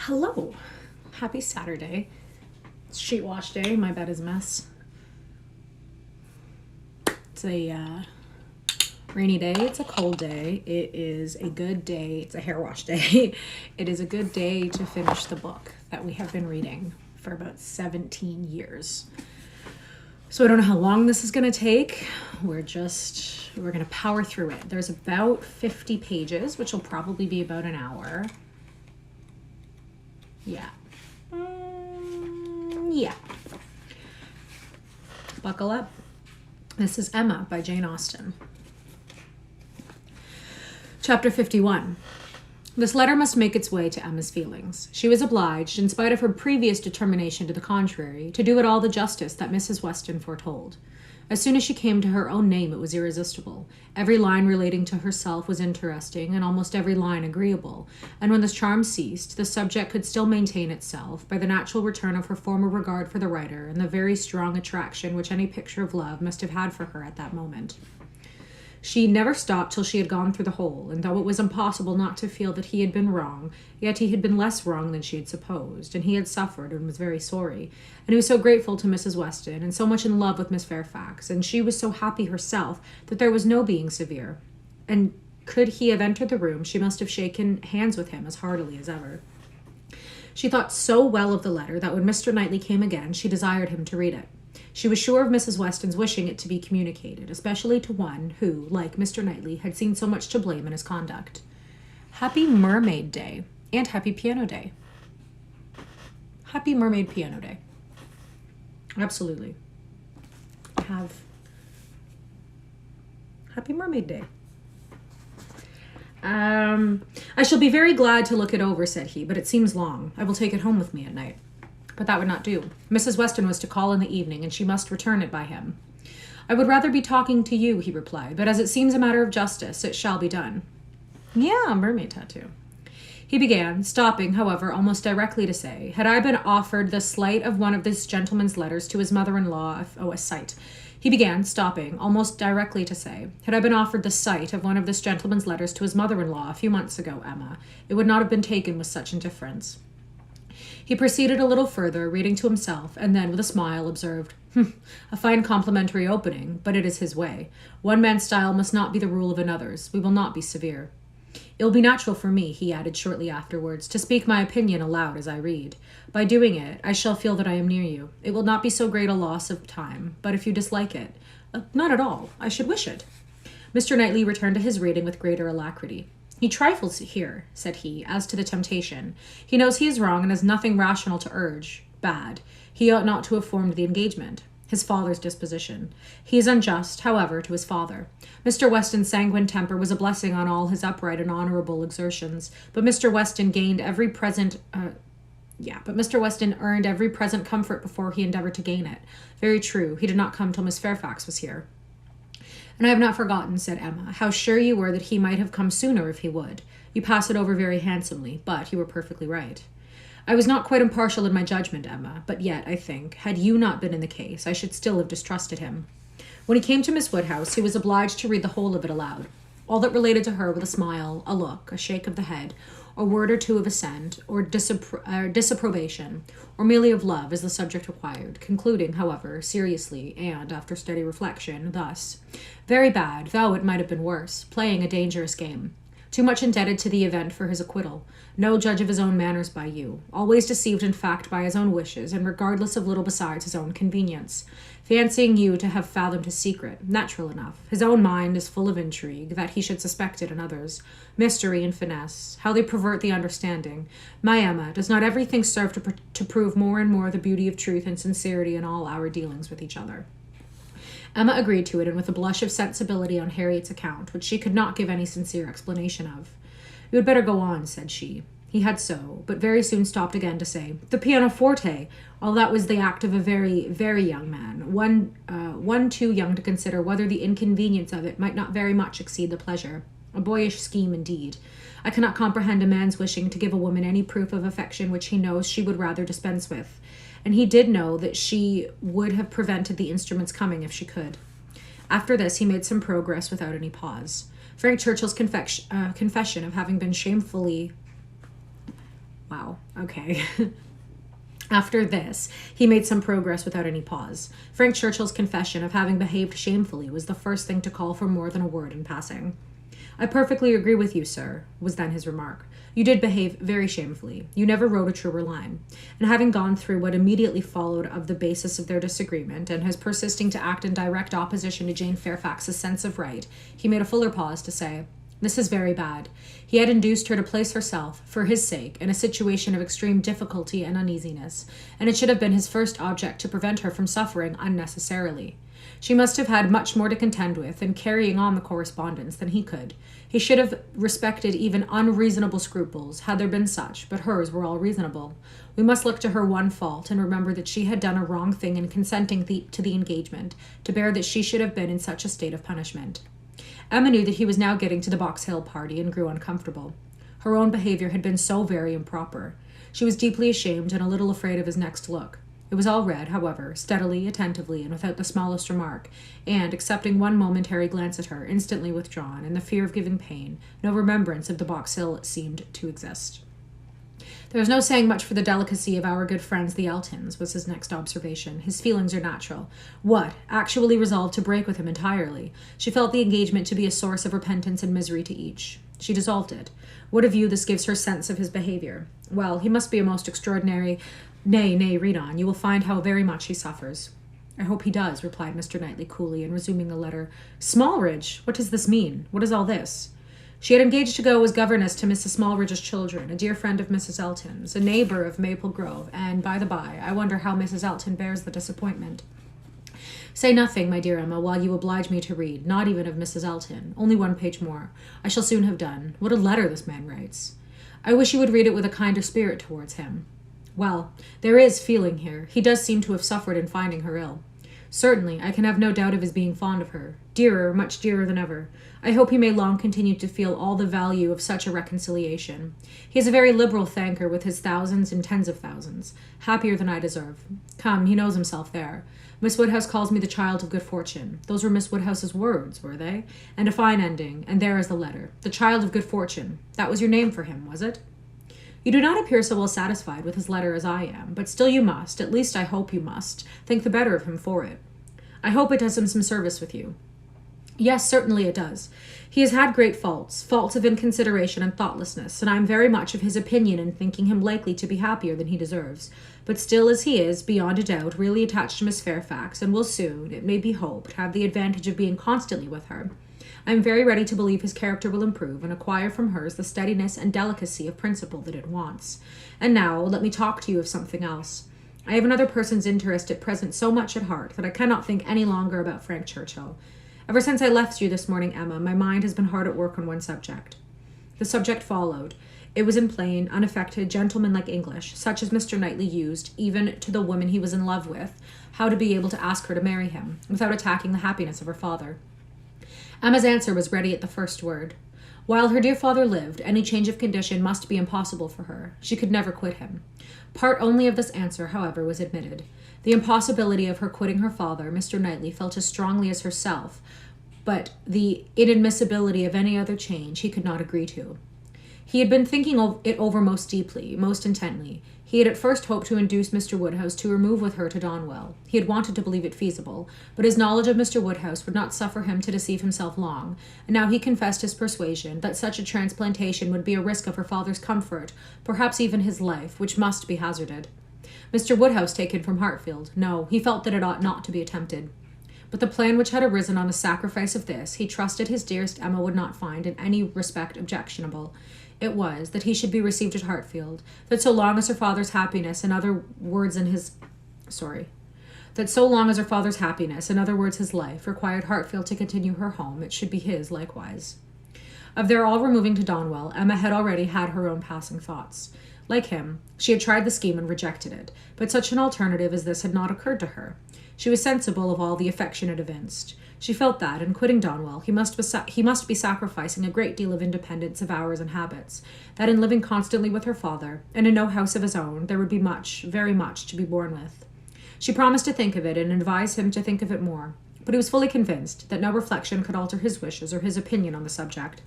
Hello. Happy Saturday. It's sheet wash day. My bed is a mess. It's a rainy day. It's a cold day. It is a good day. It's a hair wash day. It is a good day to finish the book that we have been reading for about 17 years. So I don't know how long this is going to take. We're going to power through it. There's about 50 pages, which will probably be about an hour. Yeah. Yeah. Buckle up. This is Emma by Jane Austen. Chapter 51. This letter must make its way to Emma's feelings. She was obliged, in spite of her previous determination to the contrary, to do it all the justice that Mrs. Weston foretold. As soon as she came to her own name, it was irresistible. Every line relating to herself was interesting, and almost every line agreeable. And when the charm ceased, the subject could still maintain itself by the natural return of her former regard for the writer and the very strong attraction which any picture of love must have had for her at that moment. She never stopped till she had gone through the whole, and though it was impossible not to feel that he had been wrong, yet he had been less wrong than she had supposed, and he had suffered and was very sorry. And he was so grateful to Mrs. Weston, and so much in love with Miss Fairfax, and she was so happy herself that there was no being severe. And could he have entered the room, she must have shaken hands with him as heartily as ever. She thought so well of the letter that when Mr. Knightley came again, she desired him to read it. She was sure of Mrs. Weston's wishing it to be communicated, especially to one who, like Mr. Knightley, had seen so much to blame in his conduct. Happy Mermaid Day and Happy Piano Day. Happy Mermaid Piano Day. Absolutely. Have Happy Mermaid Day. I shall be very glad to look it over, said he, but it seems long. I will take it home with me at night. But that would not do. Mrs. Weston was to call in the evening, and she must return it by him. I would rather be talking to you, he replied, but as it seems a matter of justice, it shall be done. Yeah, mermaid tattoo. He began, stopping, however, almost directly to say, had I been offered the sight of one of this gentleman's letters to his mother-in-law, a sight. He began, stopping, almost directly to say, had I been offered the sight of one of this gentleman's letters to his mother-in-law a few months ago, Emma, it would not have been taken with such indifference. He proceeded a little further, reading to himself, and then, with a smile, observed, a fine complimentary opening, but it is his way. One man's style must not be the rule of another's. We will not be severe. It will be natural for me, he added shortly afterwards, to speak my opinion aloud as I read. By doing it, I shall feel that I am near you. It will not be so great a loss of time, but if you dislike it, not at all. I should wish it. Mr. Knightley returned to his reading with greater alacrity. He trifles here, said he, as to the temptation. He knows he is wrong and has nothing rational to urge. Bad. He ought not to have formed the engagement. His father's disposition. He is unjust, however, to his father. Mr. Weston's sanguine temper was a blessing on all his upright and honorable exertions, but Mr. Weston earned every present comfort before he endeavored to gain it. Very true. He did not come till Miss Fairfax was here. And I have not forgotten, said Emma, how sure you were that he might have come sooner if he would. You pass it over very handsomely, but you were perfectly right. I was not quite impartial in my judgment, Emma, but yet, I think, had you not been in the case, I should still have distrusted him. When he came to Miss Woodhouse, he was obliged to read the whole of it aloud, all that related to her with a smile, a look, a shake of the head, a word or two of assent, or disapprobation, or merely of love, as the subject required, concluding, however, seriously, and, after steady reflection, thus, very bad, though it might have been worse, playing a dangerous game. Too much indebted to the event for his acquittal, no judge of his own manners by you, always deceived in fact by his own wishes, and regardless of little besides his own convenience, fancying you to have fathomed his secret, natural enough. His own mind is full of intrigue, that he should suspect it in others, mystery and finesse, how they pervert the understanding. My Emma, does not everything serve to prove more and more the beauty of truth and sincerity in all our dealings with each other? Emma agreed to it, and with a blush of sensibility on Harriet's account, which she could not give any sincere explanation of. You had better go on, said she. He had so, but very soon stopped again to say, the pianoforte, all that was the act of a very, very young man, one too young to consider whether the inconvenience of it might not very much exceed the pleasure. A boyish scheme, indeed. I cannot comprehend a man's wishing to give a woman any proof of affection which he knows she would rather dispense with. And he did know that she would have prevented the instrument's coming if she could. After this, he made some progress without any pause. Frank Churchill's confession of having been shamefully Wow, okay. After this, he made some progress without any pause. Frank Churchill's confession of having behaved shamefully was the first thing to call for more than a word in passing. I perfectly agree with you, sir, was then his remark. You did behave very shamefully. You never wrote a truer line. And having gone through what immediately followed of the basis of their disagreement, and his persisting to act in direct opposition to Jane Fairfax's sense of right, he made a fuller pause to say, "This is very bad. He had induced her to place herself, for his sake, in a situation of extreme difficulty and uneasiness, and it should have been his first object to prevent her from suffering unnecessarily. She must have had much more to contend with in carrying on the correspondence than he could. He should have respected even unreasonable scruples, had there been such, but hers were all reasonable. We must look to her one fault, and remember that she had done a wrong thing in consenting to the engagement, to bear that she should have been in such a state of punishment." Emma knew that he was now getting to the Box Hill party and grew uncomfortable. Her own behavior had been so very improper. She was deeply ashamed and a little afraid of his next look. It was all read, however, steadily, attentively, and without the smallest remark, and, excepting one momentary glance at her, instantly withdrawn, in the fear of giving pain, no remembrance of the Box Hill seemed to exist. "There is no saying much for the delicacy of our good friends the Eltons," was his next observation. "His feelings are natural. What? Actually resolved to break with him entirely. She felt the engagement to be a source of repentance and misery to each. She dissolved it. What a view this gives her sense of his behavior. Well, he must be a most extraordinary... Nay, read on. You will find how very much he suffers." "I hope he does," replied Mr. Knightley coolly, and resuming the letter. "Smallridge! What does this mean? What is all this?" "She had engaged to go as governess to Mrs. Smallridge's children, a dear friend of Mrs. Elton's, a neighbour of Maple Grove, and, by the by, I wonder how Mrs. Elton bears the disappointment." "Say nothing, my dear Emma, while you oblige me to read, not even of Mrs. Elton. Only one page more. I shall soon have done. What a letter this man writes. I wish you would read it with a kind of spirit towards him. Well, there is feeling here. He does seem to have suffered in finding her ill. Certainly, I can have no doubt of his being fond of her. Dearer, much dearer than ever. I hope he may long continue to feel all the value of such a reconciliation. He is a very liberal thanker with his thousands and tens of thousands. Happier than I deserve. Come, he knows himself there. Miss Woodhouse calls me the child of good fortune. Those were Miss Woodhouse's words, were they? And a fine ending, and there is the letter. The child of good fortune. That was your name for him, was it? You do not appear so well satisfied with his letter as I am, but still you must, at least I hope you must, think the better of him for it. I hope it does him some service with you. Yes, certainly it does. He has had great faults of inconsideration and thoughtlessness, and I am very much of his opinion in thinking him likely to be happier than he deserves. But still, as he is, beyond a doubt, really attached to Miss Fairfax, and will soon, it may be hoped, have the advantage of being constantly with her, I am very ready to believe his character will improve and acquire from hers the steadiness and delicacy of principle that it wants. And now, let me talk to you of something else. I have another person's interest at present so much at heart that I cannot think any longer about Frank Churchill. Ever since I left you this morning, Emma, my mind has been hard at work on one subject. The subject followed. It was in plain, unaffected, gentlemanlike English, such as Mr. Knightley used, even to the woman he was in love with, how to be able to ask her to marry him, without attacking the happiness of her father. Emma's answer was ready at the first word. While her dear father lived, any change of condition must be impossible for her. She could never quit him. Part only of this answer, however, was admitted. The impossibility of her quitting her father, Mr. Knightley felt as strongly as herself, but the inadmissibility of any other change he could not agree to. He had been thinking it over most deeply, most intently. He had at first hoped to induce Mr. Woodhouse to remove with her to Donwell. He had wanted to believe it feasible, but his knowledge of Mr. Woodhouse would not suffer him to deceive himself long, and now he confessed his persuasion that such a transplantation would be a risk of her father's comfort, perhaps even his life, which must be hazarded. Mr. Woodhouse taken from Hartfield, no, he felt that it ought not to be attempted. But the plan which had arisen on the sacrifice of this, he trusted his dearest Emma would not find in any respect objectionable. It was that he should be received at Hartfield, that so long as her father's happiness, in other words his life, required Hartfield to continue her home, it should be his likewise. Of their all removing to Donwell, Emma had already had her own passing thoughts. Like him, she had tried the scheme and rejected it, but such an alternative as this had not occurred to her. She was sensible of all the affection it evinced. She felt that, in quitting Donwell, he must be sacrificing a great deal of independence of hours and habits, that in living constantly with her father, and in no house of his own, there would be much, very much, to be borne with. She promised to think of it, and advised him to think of it more, but he was fully convinced that no reflection could alter his wishes or his opinion on the subject.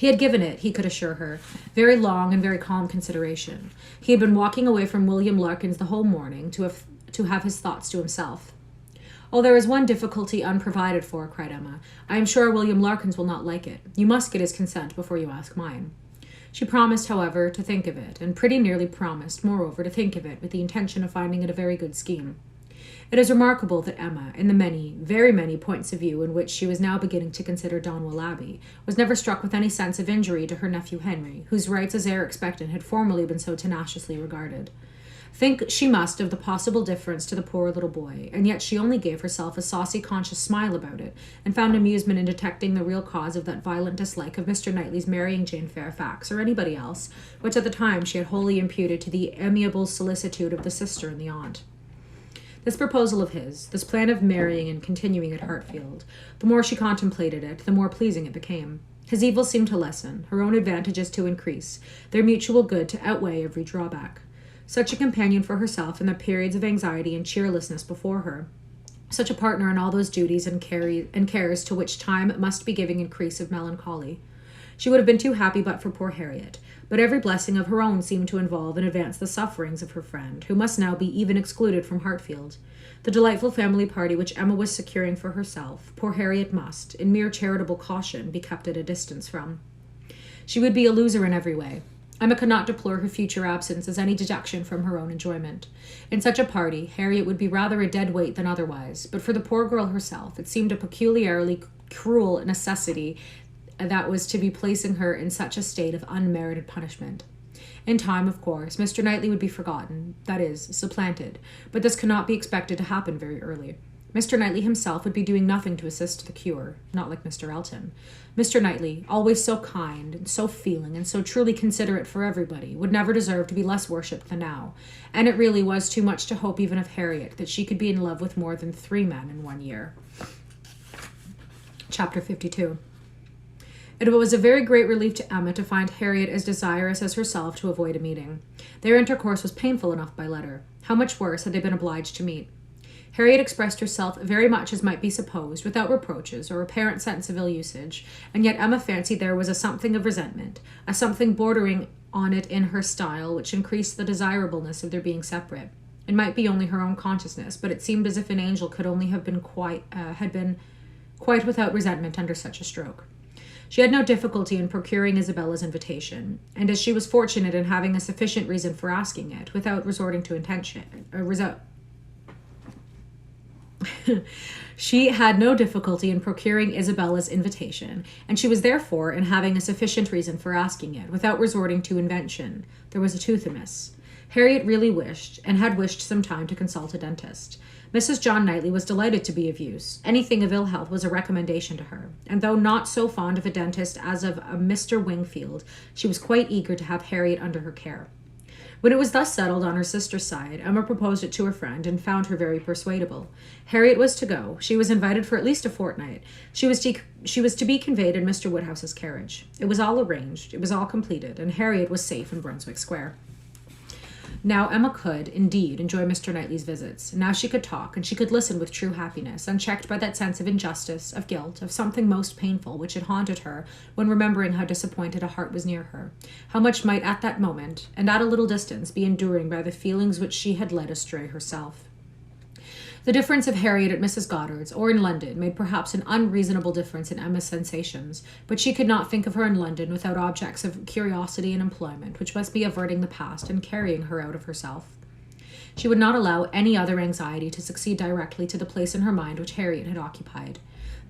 He had given it, he could assure her, very long and very calm consideration. He had been walking away from William Larkins the whole morning to have his thoughts to himself. "Oh, there is one difficulty unprovided for," cried Emma. "I am sure William Larkins will not like it. You must get his consent before you ask mine." She promised, however, to think of it, and pretty nearly promised, moreover, to think of it with the intention of finding it a very good scheme. It is remarkable that Emma, in the many, very many points of view in which she was now beginning to consider Donwell Abbey, was never struck with any sense of injury to her nephew Henry, whose rights as heir expectant had formerly been so tenaciously regarded. Think she must of the possible difference to the poor little boy, and yet she only gave herself a saucy conscious smile about it, and found amusement in detecting the real cause of that violent dislike of Mr. Knightley's marrying Jane Fairfax, or anybody else, which at the time she had wholly imputed to the amiable solicitude of the sister and the aunt. This proposal of his, this plan of marrying and continuing at Hartfield, the more she contemplated it, the more pleasing it became. His evils seemed to lessen, her own advantages to increase, their mutual good to outweigh every drawback. Such a companion for herself in the periods of anxiety and cheerlessness before her. Such a partner in all those duties and cares to which time must be giving increase of melancholy. She would have been too happy but for poor Harriet, but every blessing of her own seemed to involve and advance the sufferings of her friend, who must now be even excluded from Hartfield. The delightful family party which Emma was securing for herself, poor Harriet must, in mere charitable caution, be kept at a distance from. She would be a loser in every way. Emma could not deplore her future absence as any deduction from her own enjoyment. In such a party, Harriet would be rather a dead weight than otherwise, but for the poor girl herself, it seemed a peculiarly cruel necessity that was to be placing her in such a state of unmerited punishment. In time, of course, Mr. Knightley would be forgotten, that is, supplanted, but this cannot be expected to happen very early. Mr. Knightley himself would be doing nothing to assist the cure, not like Mr. Elton. Mr. Knightley, always so kind and so feeling and so truly considerate for everybody, would never deserve to be less worshipped than now, and it really was too much to hope even of Harriet that she could be in love with more than 3 men in 1 year. Chapter 52. It was a very great relief to Emma to find Harriet as desirous as herself to avoid a meeting. Their intercourse was painful enough by letter. How much worse had they been obliged to meet? Harriet expressed herself very much as might be supposed, without reproaches or apparent sense of ill usage, and yet Emma fancied there was a something of resentment, a something bordering on it in her style, which increased the desirableness of their being separate. It might be only her own consciousness, but it seemed as if an angel could only have been quite without resentment under such a stroke. She had no difficulty in procuring Isabella's invitation, and as she was fortunate in having a sufficient reason for asking it, without resorting to she had no difficulty in procuring Isabella's invitation, and she was therefore in having a sufficient reason for asking it, without resorting to invention. There was a tooth amiss. Harriet really wished, and had wished some time, to consult a dentist. Mrs. John Knightley was delighted to be of use. Anything of ill health was a recommendation to her, and though not so fond of a dentist as of a Mr. Wingfield, she was quite eager to have Harriet under her care. When it was thus settled on her sister's side, Emma proposed it to her friend, and found her very persuadable. Harriet was to go. She was invited for at least a fortnight. She was to be conveyed in Mr. Woodhouse's carriage. It was all arranged, it was all completed, and Harriet was safe in Brunswick Square. Now Emma could, indeed, enjoy Mr. Knightley's visits. Now she could talk, and she could listen with true happiness, unchecked by that sense of injustice, of guilt, of something most painful, which had haunted her when remembering how disappointed a heart was near her, how much might at that moment, and at a little distance, be enduring by the feelings which she had led astray herself. The difference of Harriet at Mrs. Goddard's or in London made perhaps an unreasonable difference in Emma's sensations, but she could not think of her in London without objects of curiosity and employment, which must be averting the past and carrying her out of herself. She would not allow any other anxiety to succeed directly to the place in her mind which Harriet had occupied.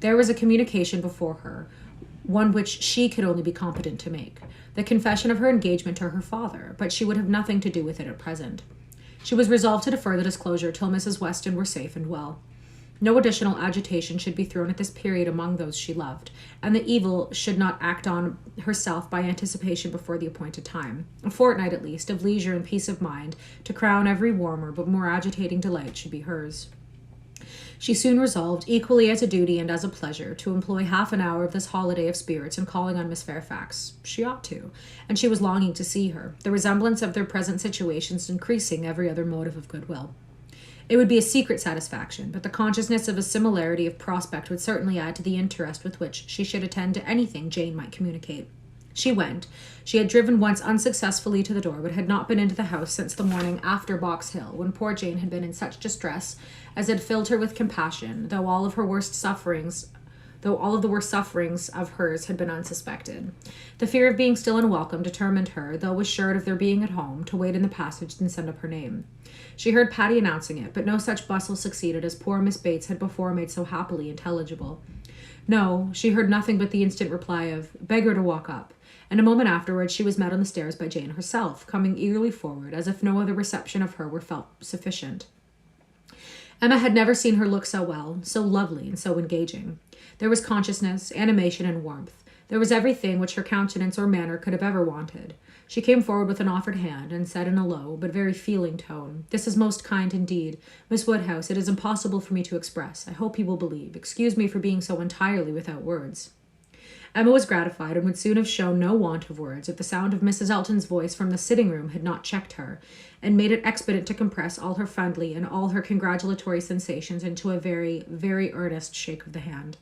There was a communication before her, one which she could only be competent to make, the confession of her engagement to her father, but she would have nothing to do with it at present. She was resolved to defer the disclosure till Mrs. Weston were safe and well. No additional agitation should be thrown at this period among those she loved, and the evil should not act on herself by anticipation before the appointed time. A fortnight, at least, of leisure and peace of mind, to crown every warmer but more agitating delight, should be hers. She soon resolved, equally as a duty and as a pleasure, to employ half an hour of this holiday of spirits in calling on Miss Fairfax. She ought to, and she was longing to see her, the resemblance of their present situations increasing every other motive of goodwill. It would be a secret satisfaction, but the consciousness of a similarity of prospect would certainly add to the interest with which she should attend to anything Jane might communicate. She went. She had driven once unsuccessfully to the door, but had not been into the house since the morning after Box Hill, when poor Jane had been in such distress as had filled her with compassion, though all of the worst sufferings of hers had been unsuspected. The fear of being still unwelcome determined her, though assured of their being at home, to wait in the passage and send up her name. She heard Patty announcing it, but no such bustle succeeded as poor Miss Bates had before made so happily intelligible. No, she heard nothing but the instant reply of, "Beg her to walk up," and a moment afterwards she was met on the stairs by Jane herself, coming eagerly forward, as if no other reception of her were felt sufficient. Emma had never seen her look so well, so lovely, and so engaging. There was consciousness, animation, and warmth. There was everything which her countenance or manner could have ever wanted. She came forward with an offered hand, and said in a low, but very feeling tone, "This is most kind indeed. Miss Woodhouse, it is impossible for me to express. I hope you will believe. Excuse me for being so entirely without words." Emma was gratified, and would soon have shown no want of words if the sound of Mrs. Elton's voice from the sitting-room had not checked her, and made it expedient to compress all her friendly and all her congratulatory sensations into a very, very earnest shake of the hand.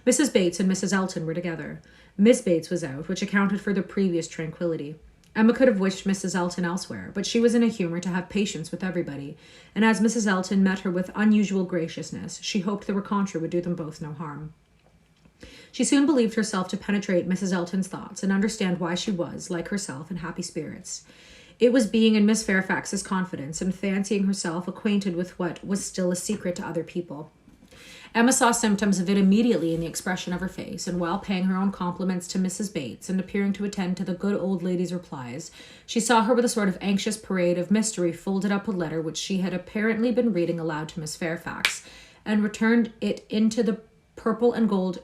Mrs. Bates and Mrs. Elton were together. Miss Bates was out, which accounted for the previous tranquillity. Emma could have wished Mrs. Elton elsewhere, but she was in a humour to have patience with everybody, and as Mrs. Elton met her with unusual graciousness, she hoped the rencontre would do them both no harm. She soon believed herself to penetrate Mrs. Elton's thoughts and understand why she was, like herself, in happy spirits. It was being in Miss Fairfax's confidence and fancying herself acquainted with what was still a secret to other people. Emma saw symptoms of it immediately in the expression of her face, and while paying her own compliments to Mrs. Bates and appearing to attend to the good old lady's replies, she saw her with a sort of anxious parade of mystery folded up a letter which she had apparently been reading aloud to Miss Fairfax, and returned it into the purple and gold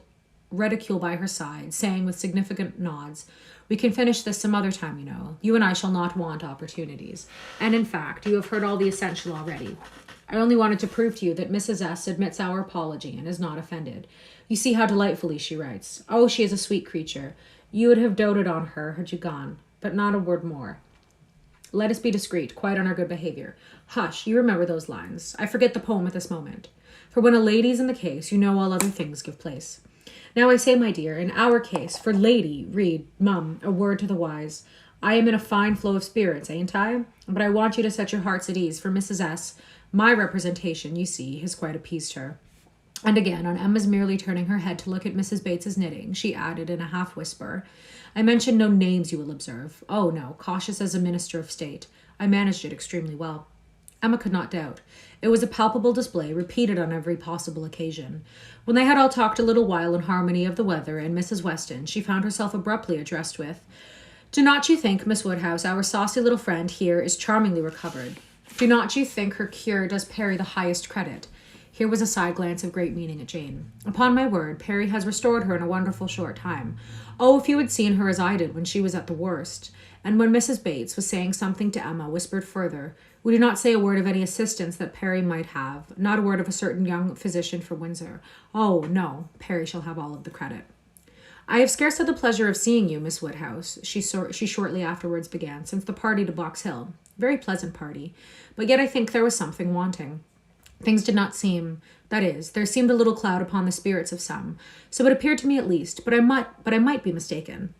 reticule by her side, saying with significant nods, "We can finish this some other time, you know. You and I shall not want opportunities. And in fact, you have heard all the essential already. I only wanted to prove to you that Mrs. S. admits our apology and is not offended. You see how delightfully she writes. Oh, she is a sweet creature. You would have doted on her had you gone, but not a word more. Let us be discreet, quite on our good behaviour. Hush, you remember those lines. I forget the poem at this moment. For when a lady's in the case, you know all other things give place. Now I say, my dear, in our case, for lady, read, mum, a word to the wise. I am in a fine flow of spirits, ain't I? But I want you to set your hearts at ease, for Mrs. S., my representation, you see, has quite appeased her." And again, on Emma's merely turning her head to look at Mrs. Bates's knitting, she added in a half-whisper, "I mentioned no names, you will observe. Oh, no, cautious as a minister of state. I managed it extremely well." Emma could not doubt. It was a palpable display, repeated on every possible occasion. When they had all talked a little while in harmony of the weather and Mrs. Weston, she found herself abruptly addressed with, "Do not you think, Miss Woodhouse, our saucy little friend here is charmingly recovered? Do not you think her cure does Perry the highest credit?" Here was a side glance of great meaning at Jane. "Upon my word, Perry has restored her in a wonderful short time. Oh, if you had seen her as I did when she was at the worst." And when Mrs. Bates was saying something to Emma, whispered further, "We do not say a word of any assistance that Perry might have, not a word of a certain young physician from Windsor. Oh, no, Perry shall have all of the credit." "I have scarce had the pleasure of seeing you, Miss Woodhouse," she shortly afterwards began, "since the party to Box Hill. Very pleasant party. But yet I think there was something wanting. Things did not seem, that is, there seemed a little cloud upon the spirits of some. So it appeared to me at least, but I might be mistaken.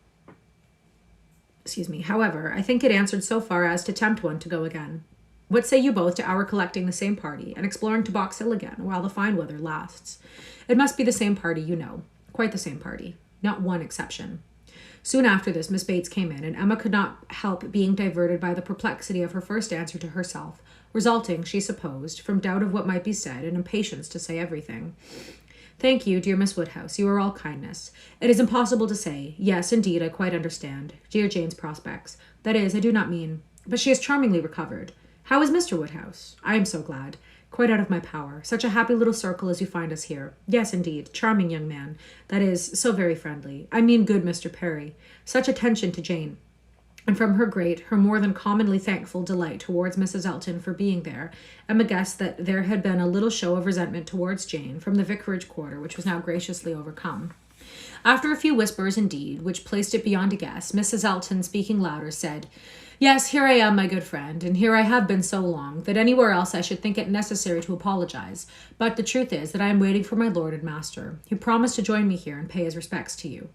However, I think it answered so far as to tempt one to go again. What say you both to our collecting the same party and exploring to Box Hill again while the fine weather lasts? It must be the same party, you know. Quite the same party. Not one exception." Soon after this, Miss Bates came in, and Emma could not help being diverted by the perplexity of her first answer to herself, resulting, she supposed, from doubt of what might be said and impatience to say everything. "Thank you, dear Miss Woodhouse. You are all kindness. It is impossible to say. Yes, indeed, I quite understand. Dear Jane's prospects. That is, I do not mean. But she is charmingly recovered. How is Mr. Woodhouse? I am so glad. Quite out of my power. Such a happy little circle as you find us here. Yes, indeed. Charming young man. That is, so very friendly. I mean good Mr. Perry. Such attention to Jane. And from her more than commonly thankful delight towards Mrs. Elton for being there, Emma guessed that there had been a little show of resentment towards Jane from the vicarage quarter, which was now graciously overcome. After a few whispers, indeed, which placed it beyond a guess, Mrs. Elton, speaking louder, said, "Yes, here I am, my good friend, and here I have been so long, that anywhere else I should think it necessary to apologize. But the truth is that I am waiting for my lord and master, who promised to join me here and pay his respects to you."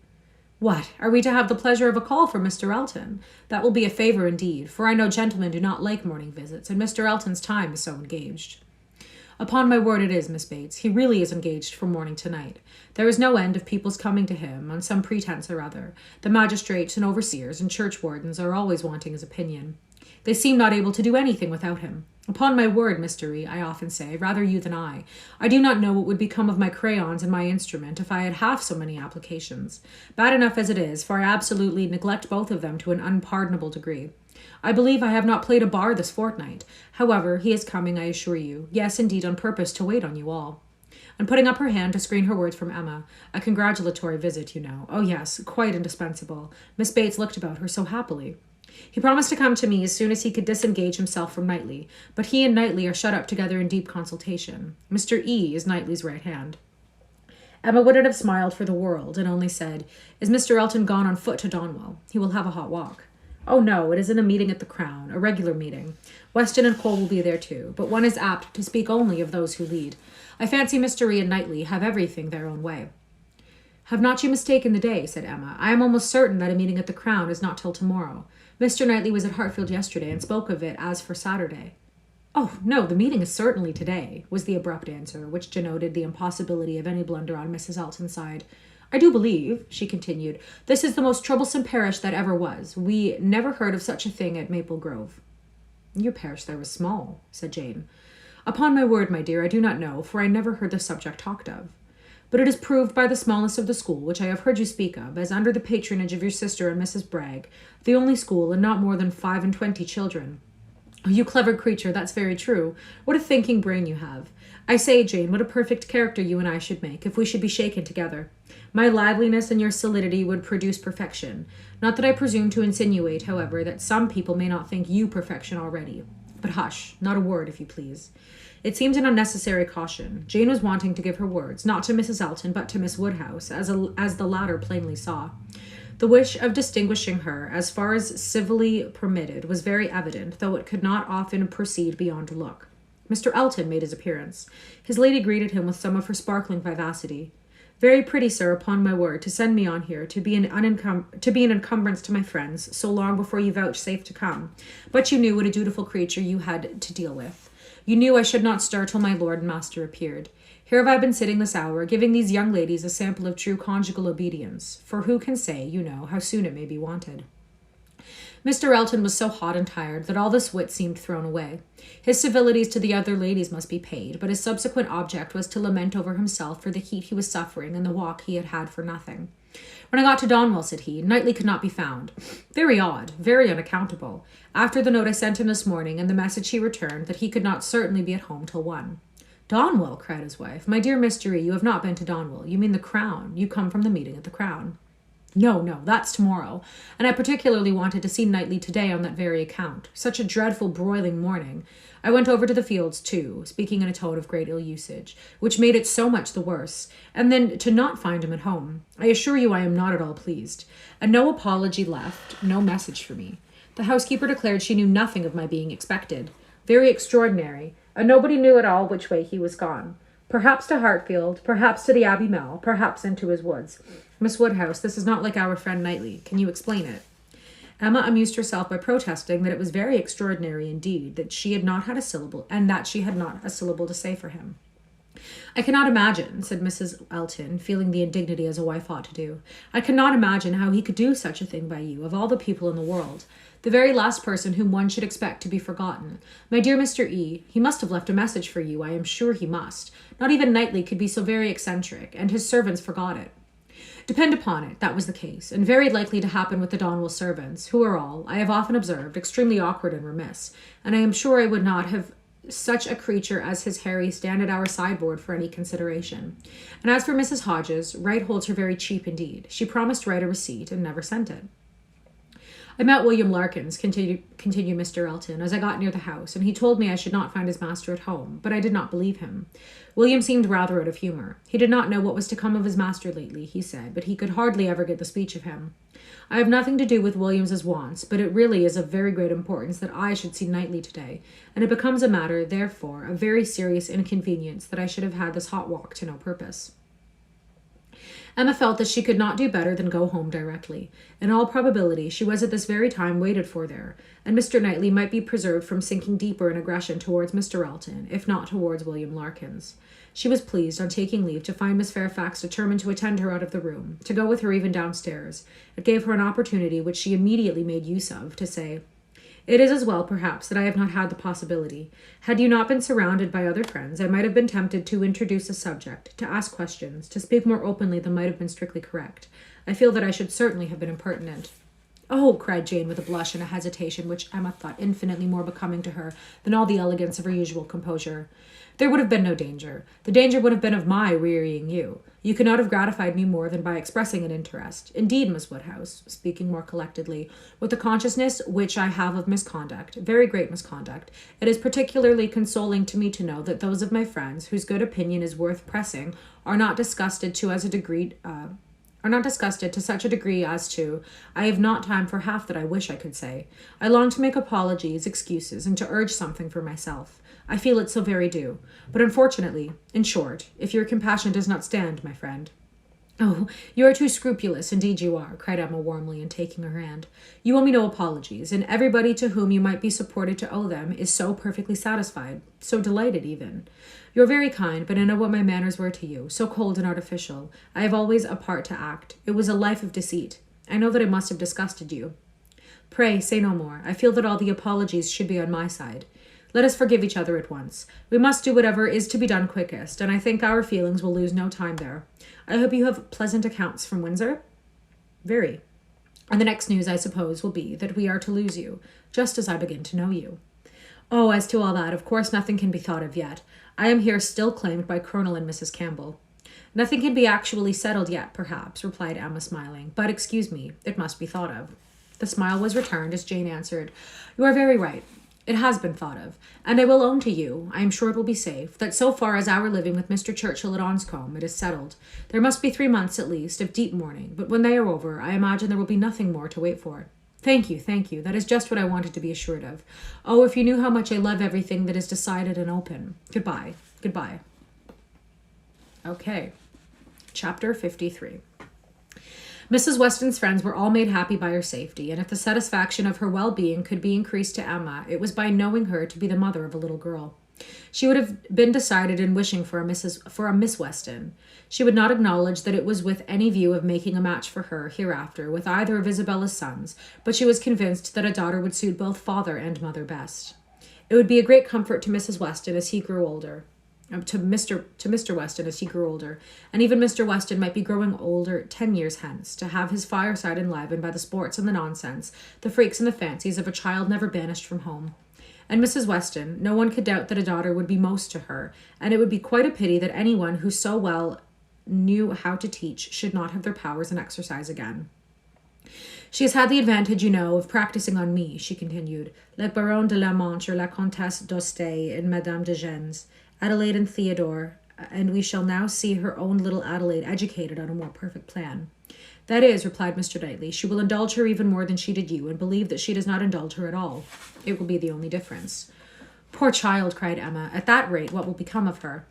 What, are we to have the pleasure of a call from Mr. Elton? That will be a favour indeed, for I know gentlemen do not like morning visits, and Mr. Elton's time is so engaged. Upon my word it is, Miss Bates. He really is engaged for morning to-night. There is no end of people's coming to him, on some pretence or other. The magistrates and overseers and churchwardens are always wanting his opinion. They seem not able to do anything without him. Upon my word, Mr. E, I often say, rather you than I. I do not know what would become of my crayons and my instrument if I had half so many applications. Bad enough as it is, for I absolutely neglect both of them to an unpardonable degree. I believe I have not played a bar this fortnight. However, he is coming, I assure you. Yes, indeed, on purpose to wait on you all. And putting up her hand to screen her words from Emma, a congratulatory visit, you know. Oh yes, quite indispensable. Miss Bates looked about her so happily. He promised to come to me as soon as he could disengage himself from Knightley, but he and Knightley are shut up together in deep consultation. Mr. E is Knightley's right hand. Emma wouldn't have smiled for the world, and only said, Is Mr. Elton gone on foot to Donwell? He will have a hot walk. Oh no, it is in a meeting at the Crown, a regular meeting. Weston and Cole will be there too, but one is apt to speak only of those who lead. I fancy Mr. E and Knightley have everything their own way. Have not you mistaken the day, said Emma. I am almost certain that a meeting at the Crown is not till tomorrow. Mr. Knightley was at Hartfield yesterday and spoke of it as for Saturday. Oh, no, the meeting is certainly today, was the abrupt answer, which denoted the impossibility of any blunder on Mrs. Elton's side. I do believe, she continued, this is the most troublesome parish that ever was. We never heard of such a thing at Maple Grove. Your parish there was small, said Jane. Upon my word, my dear, I do not know, for I never heard the subject talked of. But it is proved by the smallness of the school, which I have heard you speak of, as under the patronage of your sister and Mrs. Bragg, the only school, and not more than 25 children. Oh, you clever creature, that's very true. What a thinking brain you have. I say, Jane, what a perfect character you and I should make, if we should be shaken together. My liveliness and your solidity would produce perfection. Not that I presume to insinuate, however, that some people may not think you perfection already. But hush, not a word, if you please. It seemed an unnecessary caution. Jane was wanting to give her words, not to Mrs. Elton, but to Miss Woodhouse, as the latter plainly saw. The wish of distinguishing her, as far as civilly permitted, was very evident, though it could not often proceed beyond a look. Mr. Elton made his appearance. His lady greeted him with some of her sparkling vivacity. Very pretty, sir, upon my word, to send me on here, to be an encumbrance to my friends, so long before you vouchsafe to come. But you knew what a dutiful creature you had to deal with. You knew I should not stir till my lord and master appeared. Here have I been sitting this hour, giving these young ladies a sample of true conjugal obedience, for who can say, you know, how soon it may be wanted. Mr. Elton was so hot and tired that all this wit seemed thrown away. His civilities to the other ladies must be paid, but his subsequent object was to lament over himself for the heat he was suffering and the walk he had had for nothing. When I got to Donwell, said he, Knightley could not be found. Very odd, very unaccountable. After the note I sent him this morning and the message he returned that he could not certainly be at home till 1. Donwell, cried his wife. My dear Mr. E, you have not been to Donwell. You mean the Crown. You come from the meeting at the Crown. No, that's tomorrow. And I particularly wanted to see Knightley today on that very account. Such a dreadful broiling morning. I went over to the fields too, speaking in a tone of great ill usage, which made it so much the worse. And then to not find him at home. I assure you I am not at all pleased. And no apology left, no message for me. The housekeeper declared she knew nothing of my being expected. Very extraordinary. And nobody knew at all which way he was gone. Perhaps to Hartfield, perhaps to the Abbey Mill, perhaps into his woods. Miss Woodhouse, this is not like our friend Knightley. Can you explain it? Emma amused herself by protesting that it was very extraordinary indeed that she had not had a syllable, and that she had not a syllable to say for him. I cannot imagine, said Mrs. Elton, feeling the indignity as a wife ought to do. I cannot imagine how he could do such a thing by you, of all the people in the world. The very last person whom one should expect to be forgotten. My dear Mr. E, he must have left a message for you, I am sure he must. Not even Knightley could be so very eccentric, and his servants forgot it. Depend upon it, that was the case, and very likely to happen with the Donwell servants, who are all, I have often observed, extremely awkward and remiss, and I am sure I would not have such a creature as his Harry stand at our sideboard for any consideration. And as for Mrs. Hodges, Wright holds her very cheap indeed. She promised Wright a receipt and never sent it. I met William Larkins, continued Mr. Elton, as I got near the house, and he told me I should not find his master at home, but I did not believe him. William seemed rather out of humour. He did not know what was to come of his master lately, he said, but he could hardly ever get the speech of him. I have nothing to do with Williams's wants, but it really is of very great importance that I should see Knightley today, and it becomes a matter, therefore, of very serious inconvenience that I should have had this hot walk to no purpose. Emma felt that she could not do better than go home directly. In all probability, she was at this very time waited for there, and Mr. Knightley might be preserved from sinking deeper in aggression towards Mr. Elton, if not towards William Larkins. She was pleased, on taking leave, to find Miss Fairfax determined to attend her out of the room, to go with her even downstairs. It gave her an opportunity, which she immediately made use of, to say, "It is as well, perhaps, that I have not had the possibility. Had you not been surrounded by other friends, I might have been tempted to introduce a subject, to ask questions, to speak more openly than might have been strictly correct. I feel that I should certainly have been impertinent." "Oh," cried Jane with a blush and a hesitation which Emma thought infinitely more becoming to her than all the elegance of her usual composure. "There would have been no danger. The danger would have been of my wearying you. You could not have gratified me more than by expressing an interest. Indeed, Miss Woodhouse," speaking more collectedly, "with the consciousness which I have of misconduct, very great misconduct, it is particularly consoling to me to know that those of my friends whose good opinion is worth pressing are not disgusted to such a degree as to, I have not time for half that I wish I could say. I long to make apologies, excuses, and to urge something for myself. I feel it so very due. But unfortunately, in short, if your compassion does not stand, my friend—" "Oh, you are too scrupulous, indeed you are," cried Emma warmly, and taking her hand. "You owe me no apologies, and everybody to whom you might be supported to owe them is so perfectly satisfied, so delighted even. You're very kind, but I know what my manners were to you, so cold and artificial. I have always a part to act. It was a life of deceit. I know that I must have disgusted you. Pray, say no more. I feel that all the apologies should be on my side. Let us forgive each other at once. We must do whatever is to be done quickest, and I think our feelings will lose no time there. I hope you have pleasant accounts from Windsor?" "Very. And the next news, I suppose, will be that we are to lose you, just as I begin to know you." "Oh, as to all that, of course nothing can be thought of yet. I am here still claimed by Colonel and Mrs. Campbell." "Nothing can be actually settled yet, perhaps," replied Emma, smiling. "But, excuse me, it must be thought of." The smile was returned as Jane answered, "You are very right. It has been thought of, and I will own to you, I am sure it will be safe, that so far as our living with Mr. Churchill at Onscombe, it is settled. There must be 3 months, at least, of deep mourning, but when they are over, I imagine there will be nothing more to wait for." Thank you. That is just what I wanted to be assured of. Oh, if you knew how much I love everything that is decided and open. Goodbye. Okay. Chapter 53. Mrs. Weston's friends were all made happy by her safety, and if the satisfaction of her well-being could be increased to Emma, it was by knowing her to be the mother of a little girl. She would have been decided in wishing for a Miss Weston. She would not acknowledge that it was with any view of making a match for her hereafter with either of Isabella's sons, but she was convinced that a daughter would suit both father and mother best. It would be a great comfort to Mrs. Weston as he grew older. To Mr. Weston as he grew older, and even Mr. Weston might be growing older 10 years hence, to have his fireside enlivened by the sports and the nonsense, the freaks and the fancies of a child never banished from home. And Mrs. Weston, no one could doubt that a daughter would be most to her, and it would be quite a pity that anyone who so well knew how to teach should not have their powers in exercise again. "She has had the advantage, of practicing on me," she continued, "like Baron de la Manche or la Comtesse d'Oste and Madame de Gens, Adelaide and Theodore, and we shall now see her own little Adelaide educated on a more perfect plan." "That is," replied Mr. Knightley, "she will indulge her even more than she did you, and believe that she does not indulge her at all. It will be the only difference." "Poor child," cried Emma. "At that rate, what will become of her?"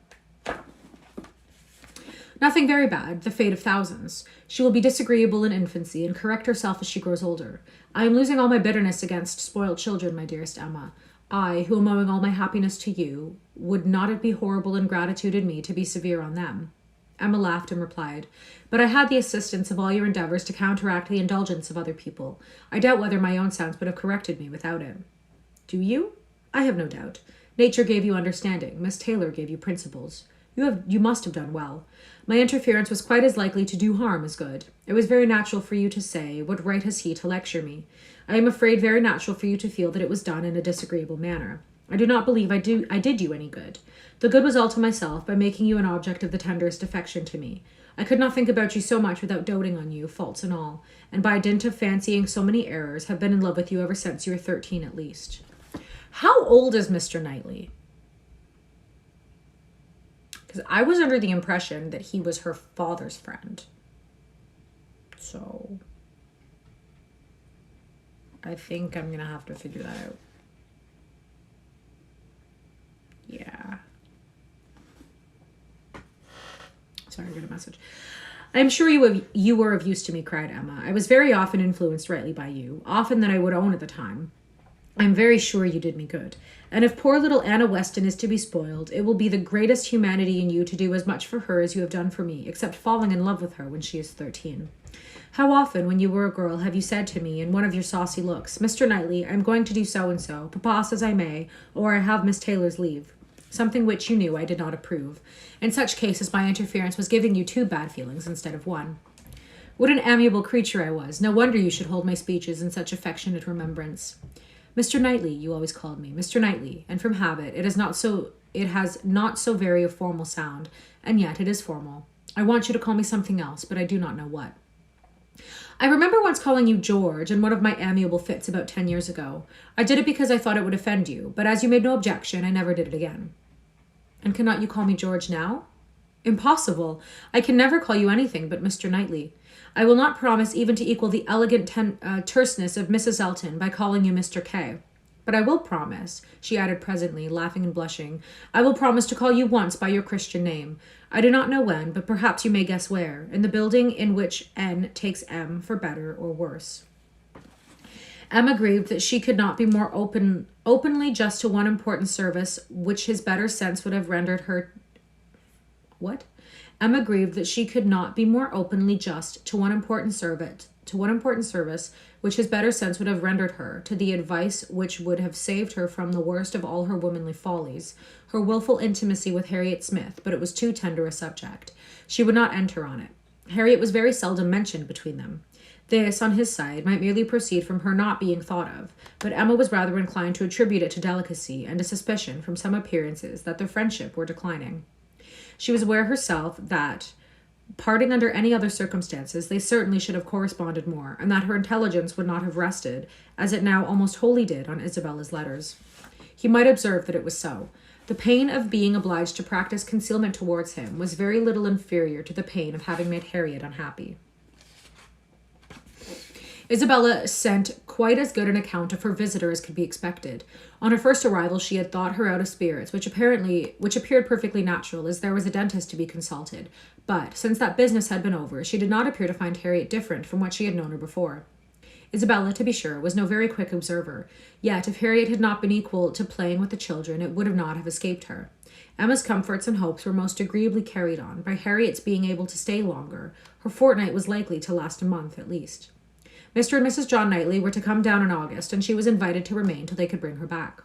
"Nothing very bad, the fate of thousands. She will be disagreeable in infancy, and correct herself as she grows older. I am losing all my bitterness against spoiled children, my dearest Emma. I, who am owing all my happiness to you, would not it be horrible ingratitude in me to be severe on them?" Emma laughed and replied, "But I had the assistance of all your endeavours to counteract the indulgence of other people. I doubt whether my own sense would have corrected me without it." "Do you?" "I have no doubt. Nature gave you understanding. Miss Taylor gave you principles. You must have done well. My interference was quite as likely to do harm as good. It was very natural for you to say, 'What right has he to lecture me?' I am afraid very natural for you to feel that it was done in a disagreeable manner. I do not believe I did you any good. The good was all to myself, by making you an object of the tenderest affection to me. I could not think about you so much without doting on you, faults and all, and by dint of fancying so many errors, have been in love with you ever since you were 13 at least." How old is Mr. Knightley? Because I was under the impression that he was her father's friend. So I think I'm going to have to figure that out. Yeah. Sorry, I got a message. I am sure you were of use to me, cried Emma. I was very often influenced rightly by you, often than I would own at the time. I am very sure you did me good. And if poor little Anna Weston is to be spoiled, it will be the greatest humanity in you to do as much for her as you have done for me, except falling in love with her when she is 13. How often, when you were a girl, have you said to me, in one of your saucy looks, Mr. Knightley, I am going to do so-and-so, papa says I may, or I have Miss Taylor's leave, something which you knew I did not approve. In such cases, my interference was giving you 2 bad feelings instead of 1. What an amiable creature I was. No wonder you should hold my speeches in such affectionate remembrance. Mr. Knightley, you always called me, Mr. Knightley, and from habit it has not so very a formal sound, and yet it is formal. I want you to call me something else, but I do not know what. I remember once calling you George in one of my amiable fits about 10 years ago. I did it because I thought it would offend you, but as you made no objection, I never did it again. And cannot you call me George now? Impossible. I can never call you anything but Mr. Knightley. I will not promise even to equal the elegant terseness of Mrs. Elton by calling you Mr. K. But I will promise, she added presently, laughing and blushing, I will promise to call you once by your Christian name. I do not know when, but perhaps you may guess where, in the building in which N takes M for better or worse. Emma grieved that she could not be more openly just to one important service which his better sense would have rendered her... What? Emma grieved that she could not be more openly just to one important service which his better sense would have rendered her, to the advice which would have saved her from the worst of all her womanly follies, her wilful intimacy with Harriet Smith, but it was too tender a subject. She would not enter on it. Harriet was very seldom mentioned between them. This, on his side, might merely proceed from her not being thought of, but Emma was rather inclined to attribute it to delicacy and a suspicion from some appearances that their friendship were declining. She was aware herself that, parting under any other circumstances, they certainly should have corresponded more, and that her intelligence would not have rested, as it now almost wholly did, on Isabella's letters. He might observe that it was so. The pain of being obliged to practice concealment towards him was very little inferior to the pain of having made Harriet unhappy. Isabella sent quite as good an account of her visitor as could be expected. On her first arrival, she had thought her out of spirits, which appeared perfectly natural, as there was a dentist to be consulted. But, since that business had been over, she did not appear to find Harriet different from what she had known her before. Isabella, to be sure, was no very quick observer, yet if Harriet had not been equal to playing with the children, it would not have escaped her. Emma's comforts and hopes were most agreeably carried on by Harriet's being able to stay longer. Her fortnight was likely to last a month at least. Mr. and Mrs. John Knightley were to come down in August, and she was invited to remain till they could bring her back.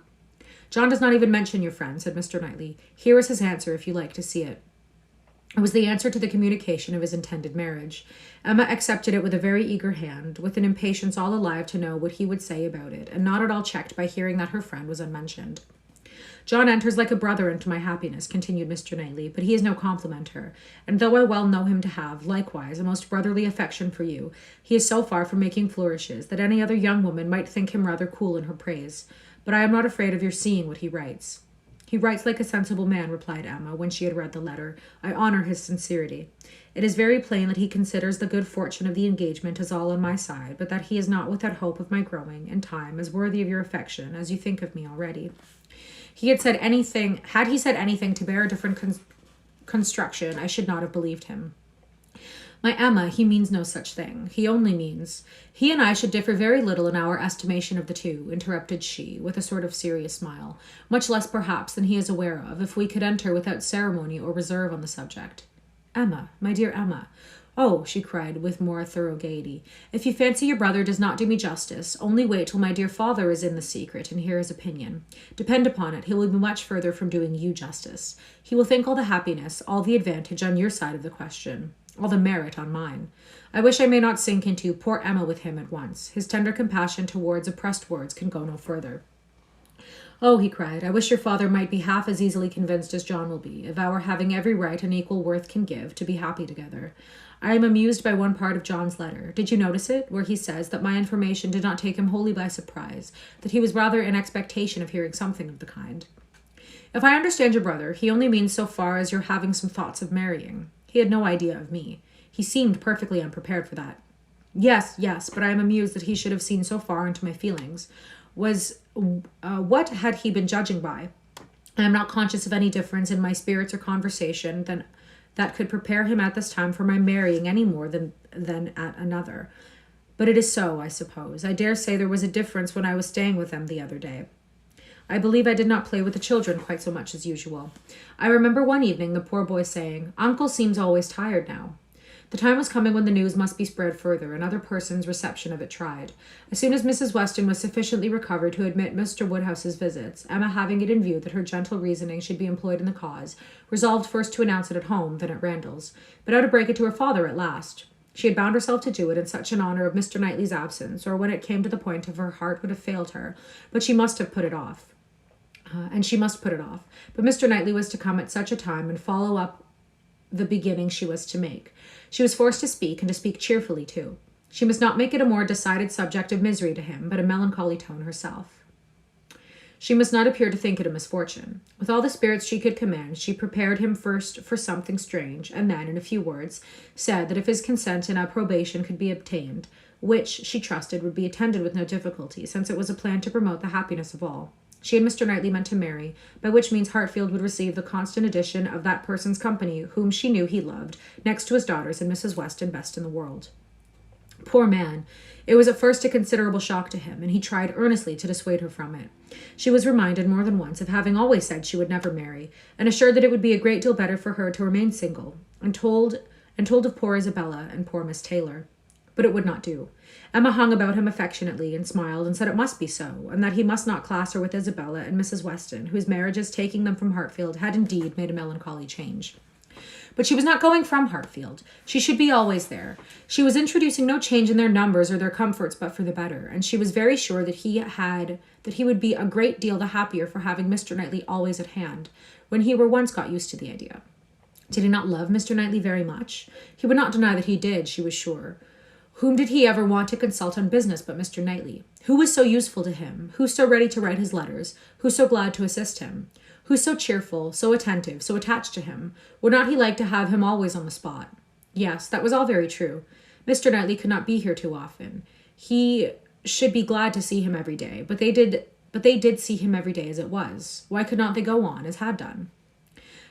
John does not even mention your friend, said Mr. Knightley. Here is his answer, if you like to see it. It was the answer to the communication of his intended marriage. Emma accepted it with a very eager hand, with an impatience all alive to know what he would say about it, and not at all checked by hearing that her friend was unmentioned. John enters like a brother into my happiness, continued Mr. Knightley, but he is no complimenter, and though I well know him to have, likewise, a most brotherly affection for you, he is so far from making flourishes that any other young woman might think him rather cool in her praise. But I am not afraid of your seeing what he writes. He writes like a sensible man, replied Emma, when she had read the letter. I honor his sincerity. It is very plain that he considers the good fortune of the engagement as all on my side, but that he is not without hope of my growing, in time, as worthy of your affection as you think of me already. Had he said anything to bear a different construction, I should not have believed him. My Emma, he means no such thing. He only means... He and I should differ very little in our estimation of the two, interrupted she, with a sort of serious smile, much less perhaps than he is aware of, if we could enter without ceremony or reserve on the subject. Emma, my dear Emma, oh, she cried with more thorough gaiety, if you fancy your brother does not do me justice, only wait till my dear father is in the secret and hear his opinion. Depend upon it, he will be much further from doing you justice. He will think all the happiness, all the advantage on your side of the question, all the merit on mine. I wish I may not sink into poor Emma with him at once. His tender compassion towards oppressed words can go no further. Oh, he cried, I wish your father might be half as easily convinced as John will be, of our having every right and equal worth can give, to be happy together. I am amused by one part of John's letter. Did you notice it? Where he says that my information did not take him wholly by surprise, that he was rather in expectation of hearing something of the kind. If I understand your brother, he only means so far as your having some thoughts of marrying. He had no idea of me. He seemed perfectly unprepared for that. Yes, but I am amused that he should have seen so far into my feelings. What had he been judging by? I am not conscious of any difference in my spirits or conversation that could prepare him at this time for my marrying any more than at another. But it is so, I suppose. I dare say there was a difference when I was staying with them the other day. I believe I did not play with the children quite so much as usual. I remember one evening the poor boy saying, "Uncle seems always tired now." The time was coming when the news must be spread further, and other persons' reception of it tried. As soon as Mrs. Weston was sufficiently recovered to admit Mr. Woodhouse's visits, Emma, having it in view that her gentle reasoning should be employed in the cause, resolved first to announce it at home, then at Randalls, but now to break it to her father at last. She had bound herself to do it in such an honour of Mr. Knightley's absence, or when it came to the point of her heart would have failed her, but she must have put it off. But Mr. Knightley was to come at such a time and follow up the beginning she was to make. She was forced to speak, and to speak cheerfully too. She must not make it a more decided subject of misery to him, but a melancholy tone herself. She must not appear to think it a misfortune. With all the spirits she could command, she prepared him first for something strange, and then, in a few words, said that if his consent and approbation could be obtained, which, she trusted, would be attended with no difficulty, since it was a plan to promote the happiness of all, she and Mr. Knightley meant to marry, by which means Hartfield would receive the constant addition of that person's company whom she knew he loved, next to his daughters and Mrs. Weston best in the world. Poor man! It was at first a considerable shock to him, and he tried earnestly to dissuade her from it. She was reminded more than once of having always said she would never marry, and assured that it would be a great deal better for her to remain single, and told of poor Isabella and poor Miss Taylor. But it would not do. Emma hung about him affectionately and smiled and said it must be so, and that he must not class her with Isabella and Mrs. Weston, whose marriages taking them from Hartfield had indeed made a melancholy change. But she was not going from Hartfield. She should be always there. She was introducing no change in their numbers or their comforts but for the better, and she was very sure that he would be a great deal the happier for having Mr. Knightley always at hand, when he were once got used to the idea. Did he not love Mr. Knightley very much? He would not deny that he did, she was sure. Whom did he ever want to consult on business but Mr. Knightley? Who was so useful to him? Who so ready to write his letters? Who so glad to assist him? Who so cheerful, so attentive, so attached to him? Would not he like to have him always on the spot? Yes, that was all very true. Mr. Knightley could not be here too often. He should be glad to see him every day, but they did see him every day as it was. Why could not they go on as had done?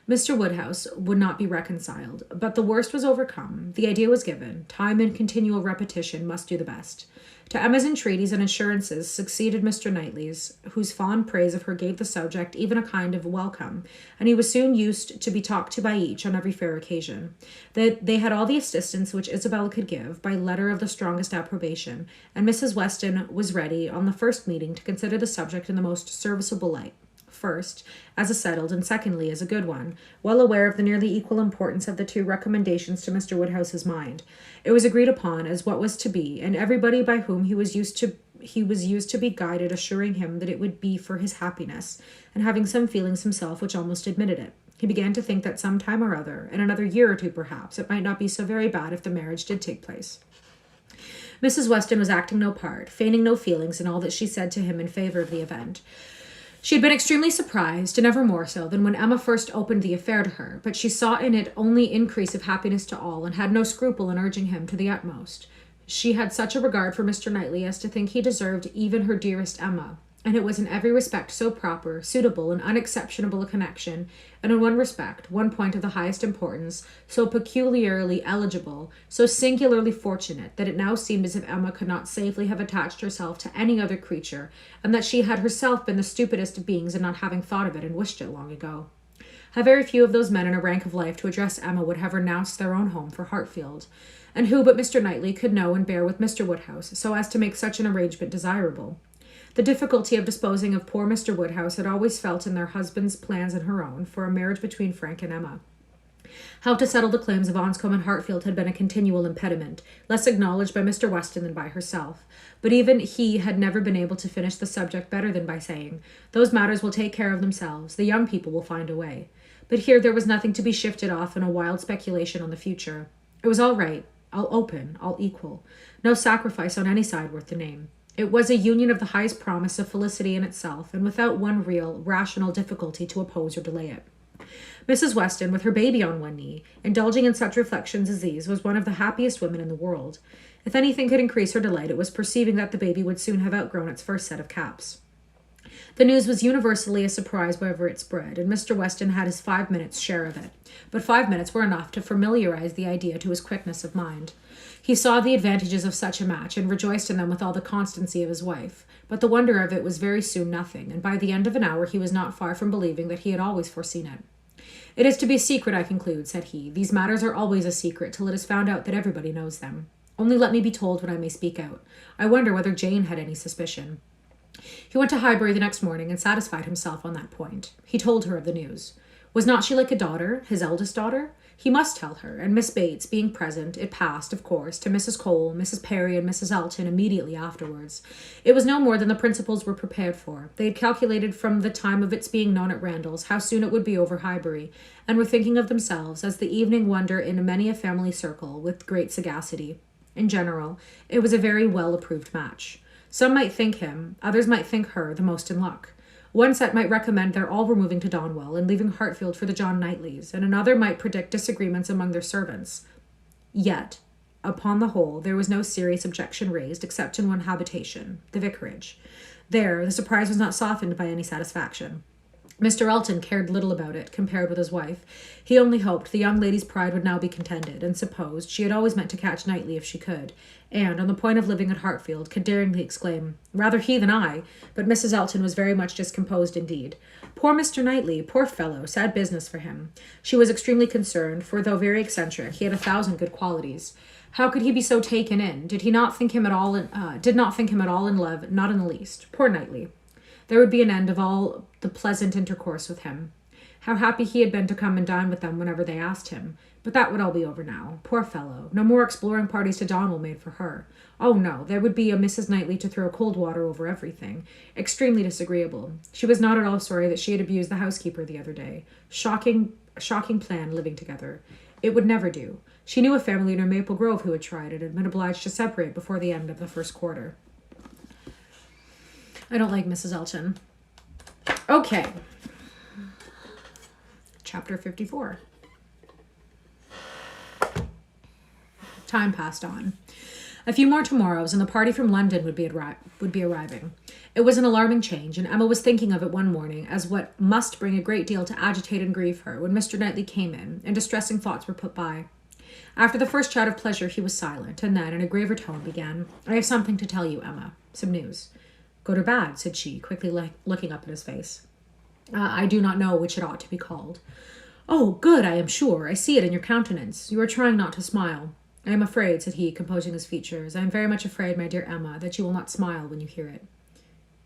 Mr. Woodhouse would not be reconciled, but the worst was overcome. The idea was given. Time and continual repetition must do the best. To Emma's entreaties and assurances succeeded Mr. Knightley's, whose fond praise of her gave the subject even a kind of welcome, and he was soon used to be talked to by each on every fair occasion. They had all the assistance which Isabella could give, by letter of the strongest approbation, and Mrs. Weston was ready, on the first meeting, to consider the subject in the most serviceable light. First, as a settled, and secondly, as a good one, well aware of the nearly equal importance of the two recommendations to Mr. Woodhouse's mind. It was agreed upon as what was to be, and everybody by whom he was used to be guided assuring him that it would be for his happiness, and having some feelings himself which almost admitted it. He began to think that some time or other, in another year or two perhaps, it might not be so very bad if the marriage did take place. Mrs. Weston was acting no part, feigning no feelings in all that she said to him in favour of the event. She had been extremely surprised, and never more so than when Emma first opened the affair to her, but she saw in it only increase of happiness to all, and had no scruple in urging him to the utmost. She had such a regard for Mr. Knightley as to think he deserved even her dearest Emma, and it was in every respect so proper, suitable, and unexceptionable a connection, and in one respect, one point of the highest importance, so peculiarly eligible, so singularly fortunate, that it now seemed as if Emma could not safely have attached herself to any other creature, and that she had herself been the stupidest of beings in not having thought of it and wished it long ago. How very few of those men in a rank of life to address Emma would have renounced their own home for Hartfield, and who but Mr. Knightley could know and bear with Mr. Woodhouse, so as to make such an arrangement desirable. The difficulty of disposing of poor Mr. Woodhouse had always felt in their husbands' plans and her own for a marriage between Frank and Emma. How to settle the claims of Anscombe and Hartfield had been a continual impediment, less acknowledged by Mr. Weston than by herself. But even he had never been able to finish the subject better than by saying, "Those matters will take care of themselves. The young people will find a way." But here there was nothing to be shifted off in a wild speculation on the future. It was all right, all open, all equal. No sacrifice on any side worth the name. It was a union of the highest promise of felicity in itself, and without one real, rational difficulty to oppose or delay it. Mrs. Weston, with her baby on one knee, indulging in such reflections as these, was one of the happiest women in the world. If anything could increase her delight, it was perceiving that the baby would soon have outgrown its first set of caps. The news was universally a surprise wherever it spread, and Mr. Weston had his 5 minutes' share of it. But 5 minutes were enough to familiarize the idea to his quickness of mind. He saw the advantages of such a match, and rejoiced in them with all the constancy of his wife. But the wonder of it was very soon nothing, and by the end of an hour he was not far from believing that he had always foreseen it. "It is to be a secret, I conclude," said he. "These matters are always a secret till it is found out that everybody knows them. Only let me be told when I may speak out. I wonder whether Jane had any suspicion." He went to Highbury the next morning and satisfied himself on that point. He told her of the news. Was not she like a daughter, his eldest daughter? He must tell her, and Miss Bates being present, it passed, of course, to Mrs. Cole, Mrs. Perry, and Mrs. Elton immediately afterwards. It was no more than the principals were prepared for. They had calculated from the time of its being known at Randalls how soon it would be over Highbury, and were thinking of themselves as the evening wonder in many a family circle with great sagacity. In general, it was a very well-approved match. Some might think him, others might think her, the most in luck. One set might recommend their all removing to Donwell and leaving Hartfield for the John Knightleys, and another might predict disagreements among their servants. Yet, upon the whole, there was no serious objection raised except in one habitation, the vicarage. There, the surprise was not softened by any satisfaction. Mr. Elton cared little about it, compared with his wife. He only hoped the young lady's pride would now be contented, and supposed she had always meant to catch Knightley if she could, and, on the point of living at Hartfield, could daringly exclaim, "Rather he than I," but Mrs. Elton was very much discomposed indeed. Poor Mr. Knightley, poor fellow, sad business for him. She was extremely concerned, for though very eccentric, he had 1,000 good qualities. How could he be so taken in? Did not think him at all in love, not in the least. Poor Knightley. There would be an end of all the pleasant intercourse with him. How happy he had been to come and dine with them whenever they asked him. But that would all be over now. Poor fellow. No more exploring parties to Donwell made for her. Oh, no, there would be a Mrs. Knightley to throw cold water over everything. Extremely disagreeable. She was not at all sorry that she had abused the housekeeper the other day. Shocking plan, living together. It would never do. She knew a family near Maple Grove who had tried it and had been obliged to separate before the end of the first quarter. I don't like Mrs. Elton. Okay. Chapter 54. Time passed on. A few more tomorrows, and the party from London would be arriving. It was an alarming change, and Emma was thinking of it one morning as what must bring a great deal to agitate and grieve her when Mr. Knightley came in, and distressing thoughts were put by. After the first shout of pleasure, he was silent, and then, in a graver tone, began, "I have something to tell you, Emma. Some news." "Good or bad?" said she, quickly looking up at his face. "I do not know which it ought to be called." "Oh, good, I am sure. I see it in your countenance. You are trying not to smile." "I am afraid," said he, composing his features, "I am very much afraid, my dear Emma, that you will not smile when you hear it."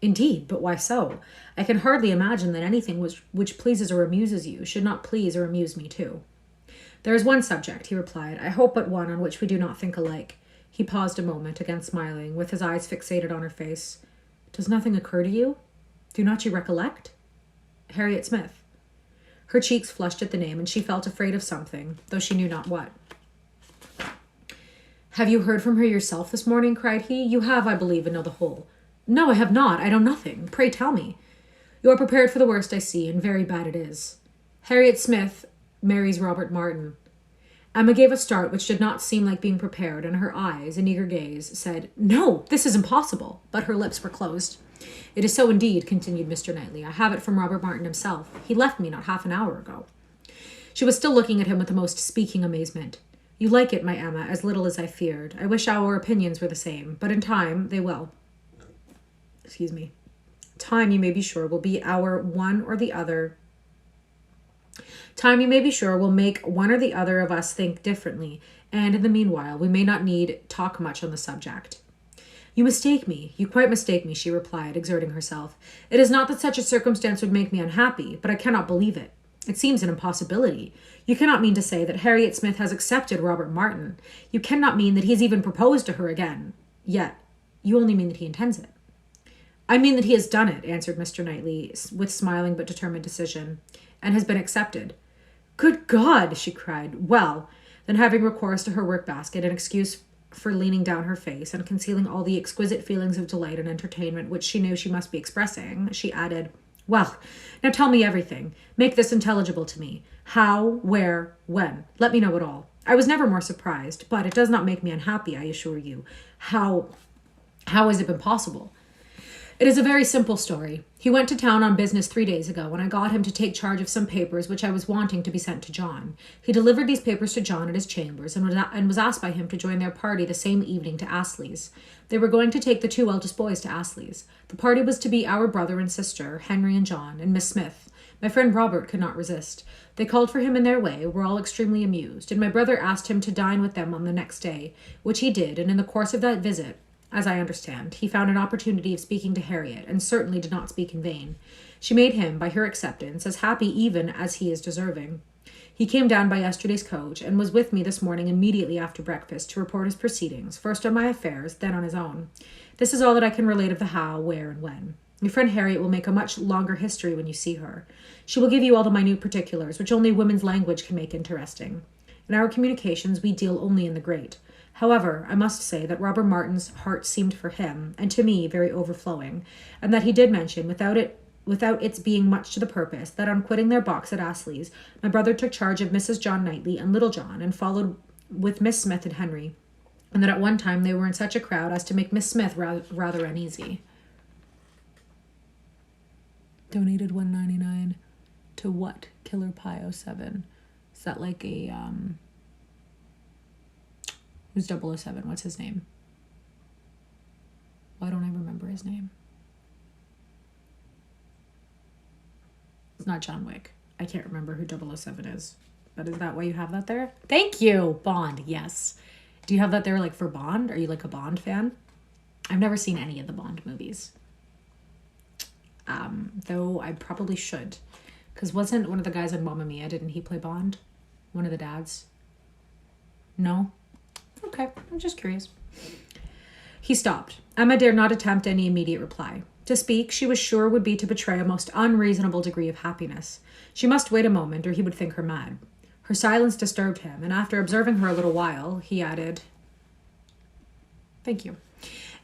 "Indeed, but why so? I can hardly imagine that anything which pleases or amuses you should not please or amuse me too." "There is one subject," he replied, "I hope but one, on which we do not think alike." He paused a moment, again smiling, with his eyes fixated on her face. "Does nothing occur to you? Do not you recollect?" "Harriet Smith." Her cheeks flushed at the name, and she felt afraid of something, though she knew not what. "Have you heard from her yourself this morning?" cried he. "You have, I believe, and know the whole." "No, I have not. I know nothing. Pray tell me." "You are prepared for the worst, I see, and very bad it is. Harriet Smith marries Robert Martin." Emma gave a start which did not seem like being prepared, and her eyes, in eager gaze, said, "No, this is impossible," but her lips were closed. "It is so indeed," continued Mr. Knightley. "I have it from Robert Martin himself. He left me not half an hour ago." She was still looking at him with the most speaking amazement. "You like it, my Emma, as little as I feared. I wish our opinions were the same, but in time they will. Time, you may be sure, will be our one or the other. Time, you may be sure, will make one or the other of us think differently, and in the meanwhile we may not need talk much on the subject." "You mistake me. You quite mistake me," she replied, exerting herself. "It is not that such a circumstance would make me unhappy, but I cannot believe it. It seems an impossibility. You cannot mean to say that Harriet Smith has accepted Robert Martin. You cannot mean that he has even proposed to her again. Yet, you only mean that he intends it." "I mean that he has done it," answered Mr. Knightley, with smiling but determined decision, "and has been accepted." "Good God!" she cried. "Well," then, having recourse to her work-basket, an excuse for leaning down her face and concealing all the exquisite feelings of delight and entertainment which she knew she must be expressing, she added, "Well, now tell me everything. Make this intelligible to me. How, where, when. Let me know it all. I was never more surprised, but it does not make me unhappy, I assure you. How has it been possible?" It is a very simple story. He went to town on business 3 days ago, and I got him to take charge of some papers which I was wanting to be sent to John. He delivered these papers to John at his chambers, and was asked by him to join their party the same evening to Astley's. They were going to take the 2 eldest boys to Astley's. The party was to be our brother and sister, Henry and John, and Miss Smith. My friend Robert could not resist. They called for him in their way, were all extremely amused, and my brother asked him to dine with them on the next day, which he did, and in the course of that visit, as I understand, he found an opportunity of speaking to Harriet, and certainly did not speak in vain. She made him, by her acceptance, as happy even as he is deserving. He came down by yesterday's coach, and was with me this morning immediately after breakfast to report his proceedings, first on my affairs, then on his own. This is all that I can relate of the how, where, and when. Your friend Harriet will make a much longer history when you see her. She will give you all the minute particulars, which only women's language can make interesting. In our communications, we deal only in the great. However, I must say that Robert Martin's heart seemed for him, and to me, very overflowing, and that he did mention, without its being much to the purpose, that on quitting their box at Astley's, my brother took charge of Mrs. John Knightley and Little John, and followed with Miss Smith and Henry, and that at one time they were in such a crowd as to make Miss Smith rather uneasy. Donated $1.99 to what? Killer Pie 07. Is that like a who's 007? What's his name? Why don't I remember his name? It's not John Wick. I can't remember who 007 is. But is that why you have that there? Thank you! Bond, yes. Do you have that there like for Bond? Are you like a Bond fan? I've never seen any of the Bond movies. Though I probably should. Because wasn't one of the guys on Mamma Mia, didn't he play Bond? One of the dads? No? Okay, I'm just curious. He stopped. Emma dared not attempt any immediate reply. To speak, she was sure, would be to betray a most unreasonable degree of happiness. She must wait a moment, or he would think her mad. Her silence disturbed him, and after observing her a little while, he added, "Thank you.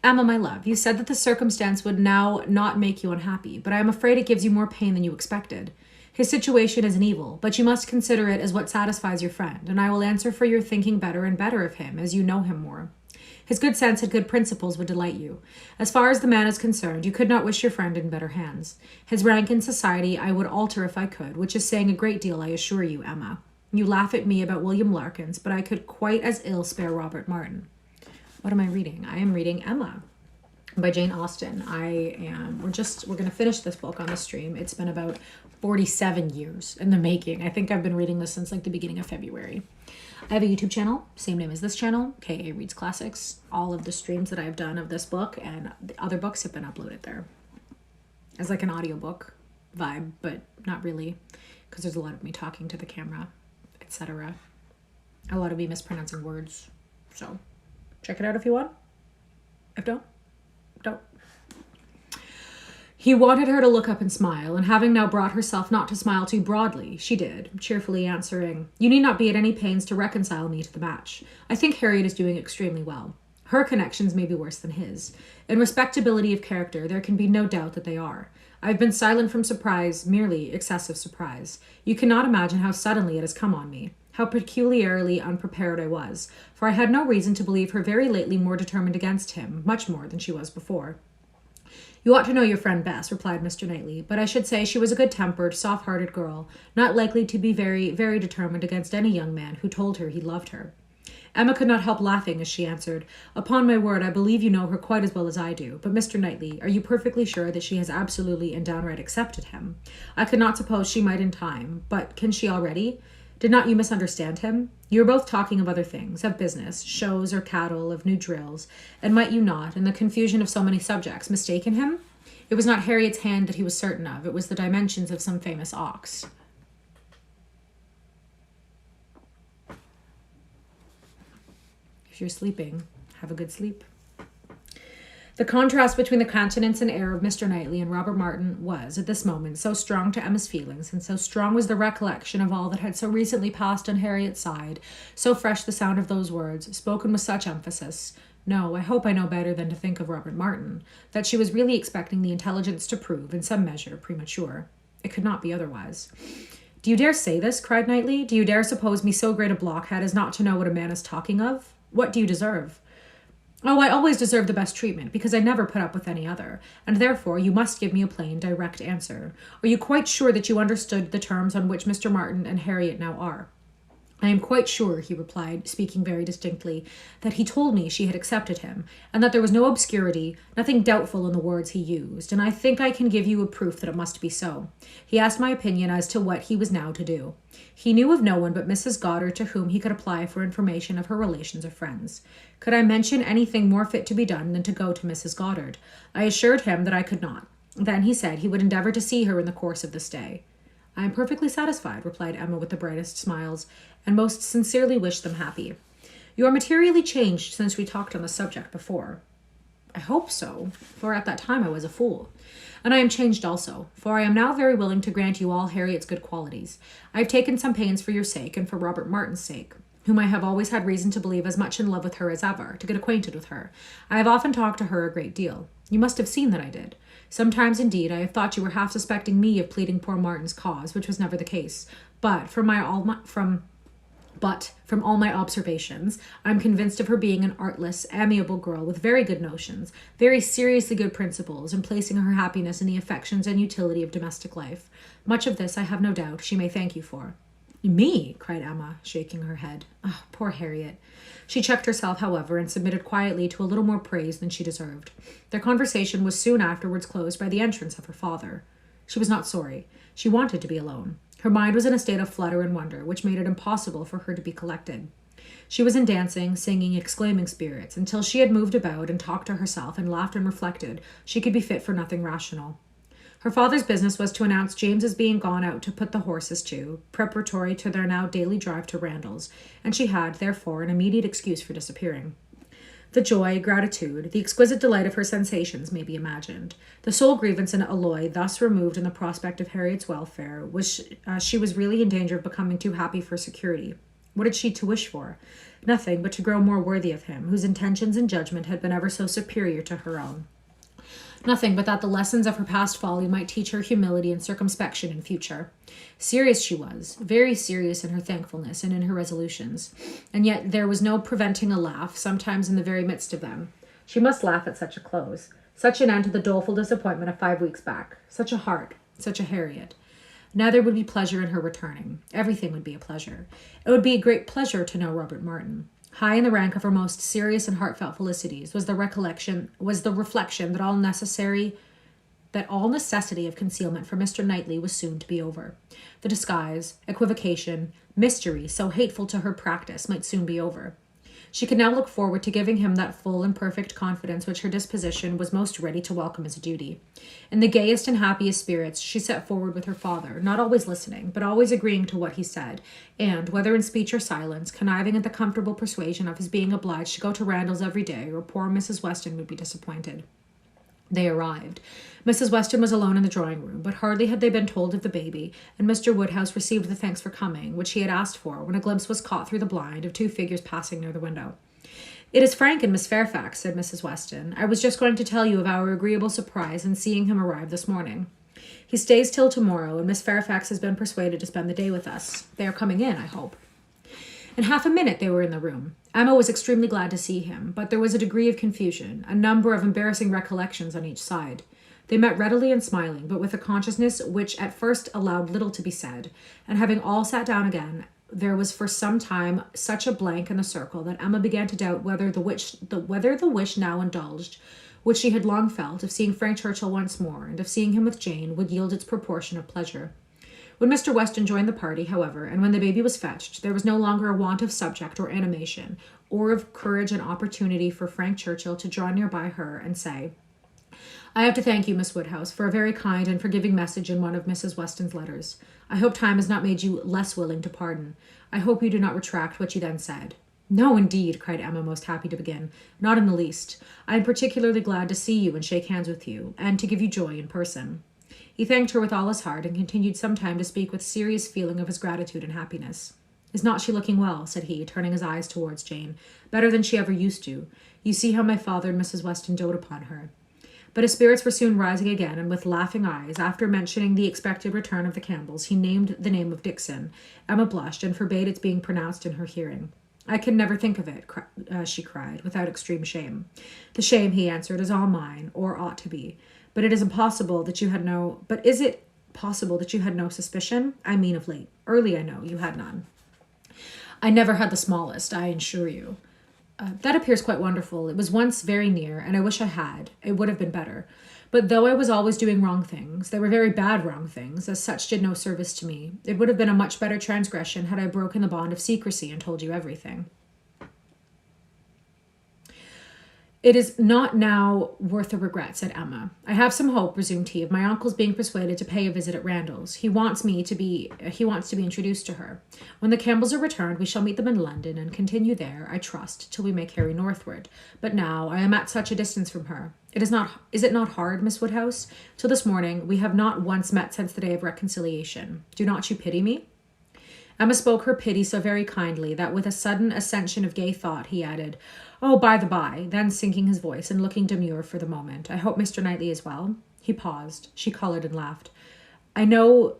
Emma, my love, you said that the circumstance would now not make you unhappy, but I am afraid it gives you more pain than you expected. His situation is an evil, but you must consider it as what satisfies your friend, and I will answer for your thinking better and better of him, as you know him more. His good sense and good principles would delight you. As far as the man is concerned, you could not wish your friend in better hands. His rank in society I would alter if I could, which is saying a great deal, I assure you, Emma. You laugh at me about William Larkins, but I could quite as ill spare Robert Martin." What am I reading? I am reading Emma by Jane Austen. We're going to finish this book on the stream. It's been about 47 years in the making. I think I've been reading this since like the beginning of February. I have a YouTube channel, same name as this channel, K.A. Reads Classics. All of the streams that I've done of this book and the other books have been uploaded there. As like an audiobook vibe, but not really, because there's a lot of me talking to the camera, etc. A lot of me mispronouncing words. So check it out if you want. If don't. He wanted her to look up and smile, and having now brought herself not to smile too broadly, she did, cheerfully answering, "You need not be at any pains to reconcile me to the match. I think Harriet is doing extremely well. Her connections may be worse than his. In respectability of character, there can be no doubt that they are. I have been silent from surprise, merely excessive surprise. You cannot imagine how suddenly it has come on me, how peculiarly unprepared I was, for I had no reason to believe her very lately more determined against him, much more than she was before." "You ought to know your friend best," replied Mr. Knightley, "but I should say she was a good-tempered, soft-hearted girl, not likely to be very, very determined against any young man who told her he loved her." Emma could not help laughing as she answered, "Upon my word, I believe you know her quite as well as I do. But, Mr. Knightley, are you perfectly sure that she has absolutely and downright accepted him? I could not suppose she might in time, but can she already? Did not you misunderstand him? You were both talking of other things, of business, shows or cattle, of new drills, and might you not, in the confusion of so many subjects, mistaken him? It was not Harriet's hand that he was certain of, it was the dimensions of some famous ox." If you're sleeping, have a good sleep. The contrast between the countenance and air of Mr. Knightley and Robert Martin was, at this moment, so strong to Emma's feelings, and so strong was the recollection of all that had so recently passed on Harriet's side, so fresh the sound of those words, spoken with such emphasis, "No, I hope I know better than to think of Robert Martin," that she was really expecting the intelligence to prove, in some measure, premature. It could not be otherwise. "Do you dare say this?" cried Knightley. "Do you dare suppose me so great a blockhead as not to know what a man is talking of? What do you deserve?" Oh, I always deserve the best treatment because I never put up with any other, and therefore you must give me a plain, direct answer. Are you quite sure that you understood the terms on which Mr. Martin and Harriet now are? I am quite sure, he replied, speaking very distinctly, that he told me she had accepted him, and that there was no obscurity, nothing doubtful in the words he used, and I think I can give you a proof that it must be so. He asked my opinion as to what he was now to do. He knew of no one but Mrs. Goddard to whom he could apply for information of her relations or friends. Could I mention anything more fit to be done than to go to Mrs. Goddard? I assured him that I could not. Then he said he would endeavor to see her in the course of this day. I am perfectly satisfied, replied Emma with the brightest smiles, and most sincerely wish them happy. You are materially changed since we talked on the subject before. I hope so, for at that time I was a fool. And I am changed also, for I am now very willing to grant you all Harriet's good qualities. I have taken some pains for your sake and for Robert Martin's sake, whom I have always had reason to believe as much in love with her as ever, to get acquainted with her. I have often talked to her a great deal. You must have seen that I did. Sometimes, indeed, I have thought you were half suspecting me of pleading poor Martin's cause, which was never the case. But from all my observations, I am convinced of her being an artless, amiable girl with very good notions, very seriously good principles, and placing her happiness in the affections and utility of domestic life. Much of this, I have no doubt, she may thank you for. Me? Cried Emma, shaking her head. Oh, poor Harriet. She checked herself, however, and submitted quietly to a little more praise than she deserved. Their conversation was soon afterwards closed by the entrance of her father. She was not sorry. She wanted to be alone. Her mind was in a state of flutter and wonder, which made it impossible for her to be collected. She was in dancing, singing, exclaiming spirits. Until she had moved about and talked to herself and laughed and reflected, she could be fit for nothing rational. Her father's business was to announce James's being gone out to put the horses to, preparatory to their now daily drive to Randall's, and she had, therefore, an immediate excuse for disappearing. The joy, gratitude, the exquisite delight of her sensations may be imagined. The sole grievance and alloy thus removed in the prospect of Harriet's welfare was she was really in danger of becoming too happy for security. What had she to wish for? Nothing but to grow more worthy of him, whose intentions and judgment had been ever so superior to her own. Nothing but that the lessons of her past folly might teach her humility and circumspection in future. Serious she was, very serious in her thankfulness and in her resolutions, and yet there was no preventing a laugh, sometimes in the very midst of them. She must laugh at such a close, such an end to the doleful disappointment of 5 weeks back, such a heart, such a Harriet. Now there would be pleasure in her returning. Everything would be a pleasure. It would be a great pleasure to know Robert Martin. High in the rank of her most serious and heartfelt felicities was the reflection that all necessity of concealment for Mr. Knightley was soon to be over. The disguise, equivocation, mystery, so hateful to her practice, might soon be over. She could now look forward to giving him that full and perfect confidence which her disposition was most ready to welcome as a duty. In the gayest and happiest spirits, she set forward with her father, not always listening, but always agreeing to what he said, and, whether in speech or silence, conniving at the comfortable persuasion of his being obliged to go to Randall's every day, or poor Mrs. Weston would be disappointed. They arrived. Mrs. Weston was alone in the drawing-room, but hardly had they been told of the baby, and Mr. Woodhouse received the thanks for coming, which he had asked for, when a glimpse was caught through the blind of 2 figures passing near the window. "It is Frank and Miss Fairfax," said Mrs. Weston. "I was just going to tell you of our agreeable surprise in seeing him arrive this morning. He stays till tomorrow, and Miss Fairfax has been persuaded to spend the day with us. They are coming in, I hope." In half a minute they were in the room. Emma was extremely glad to see him, but there was a degree of confusion, a number of embarrassing recollections on each side. They met readily and smiling, but with a consciousness which at first allowed little to be said, and having all sat down again, there was for some time such a blank in the circle that Emma began to doubt whether the wish now indulged, which she had long felt, of seeing Frank Churchill once more, and of seeing him with Jane, would yield its proportion of pleasure. When Mr. Weston joined the party, however, and when the baby was fetched, there was no longer a want of subject or animation, or of courage and opportunity for Frank Churchill to draw near by her and say, "I have to thank you, Miss Woodhouse, for a very kind and forgiving message in one of Mrs. Weston's letters. I hope time has not made you less willing to pardon. I hope you do not retract what you then said." "No, indeed," cried Emma, most happy to begin. "Not in the least. I am particularly glad to see you and shake hands with you, and to give you joy in person." He thanked her with all his heart, and continued some time to speak with serious feeling of his gratitude and happiness. "Is not she looking well?" said he, turning his eyes towards Jane. "Better than she ever used to. You see how my father and Mrs. Weston dote upon her." But his spirits were soon rising again, and with laughing eyes, after mentioning the expected return of the Campbells, he named the name of Dixon. Emma blushed, and forbade its being pronounced in her hearing. I can never think of it, she cried, without extreme shame. The shame, he answered, is all mine, or ought to be. But is it possible that you had no suspicion? I mean of late. Early, I know, you had none. I never had the smallest, I assure you. That appears quite wonderful. It was once very near, and I wish I had. It would have been better. But though I was always doing wrong things, they were very bad wrong things, as such did no service to me. It would have been a much better transgression had I broken the bond of secrecy and told you everything. It is not now worth a regret, said Emma. I have some hope, resumed he, of my uncle's being persuaded to pay a visit at Randall's. He wants to be introduced to her. When the Campbells are returned, we shall meet them in London and continue there, I trust, till we may carry northward. But now I am at such a distance from her. Is it not hard, Miss Woodhouse? Till this morning we have not once met since the day of reconciliation. Do not you pity me? Emma spoke her pity so very kindly that with a sudden accession of gay thought he added, "Oh, by the by," then sinking his voice and looking demure for the moment, "I hope Mr. Knightley is well." He paused. She coloured and laughed. "I know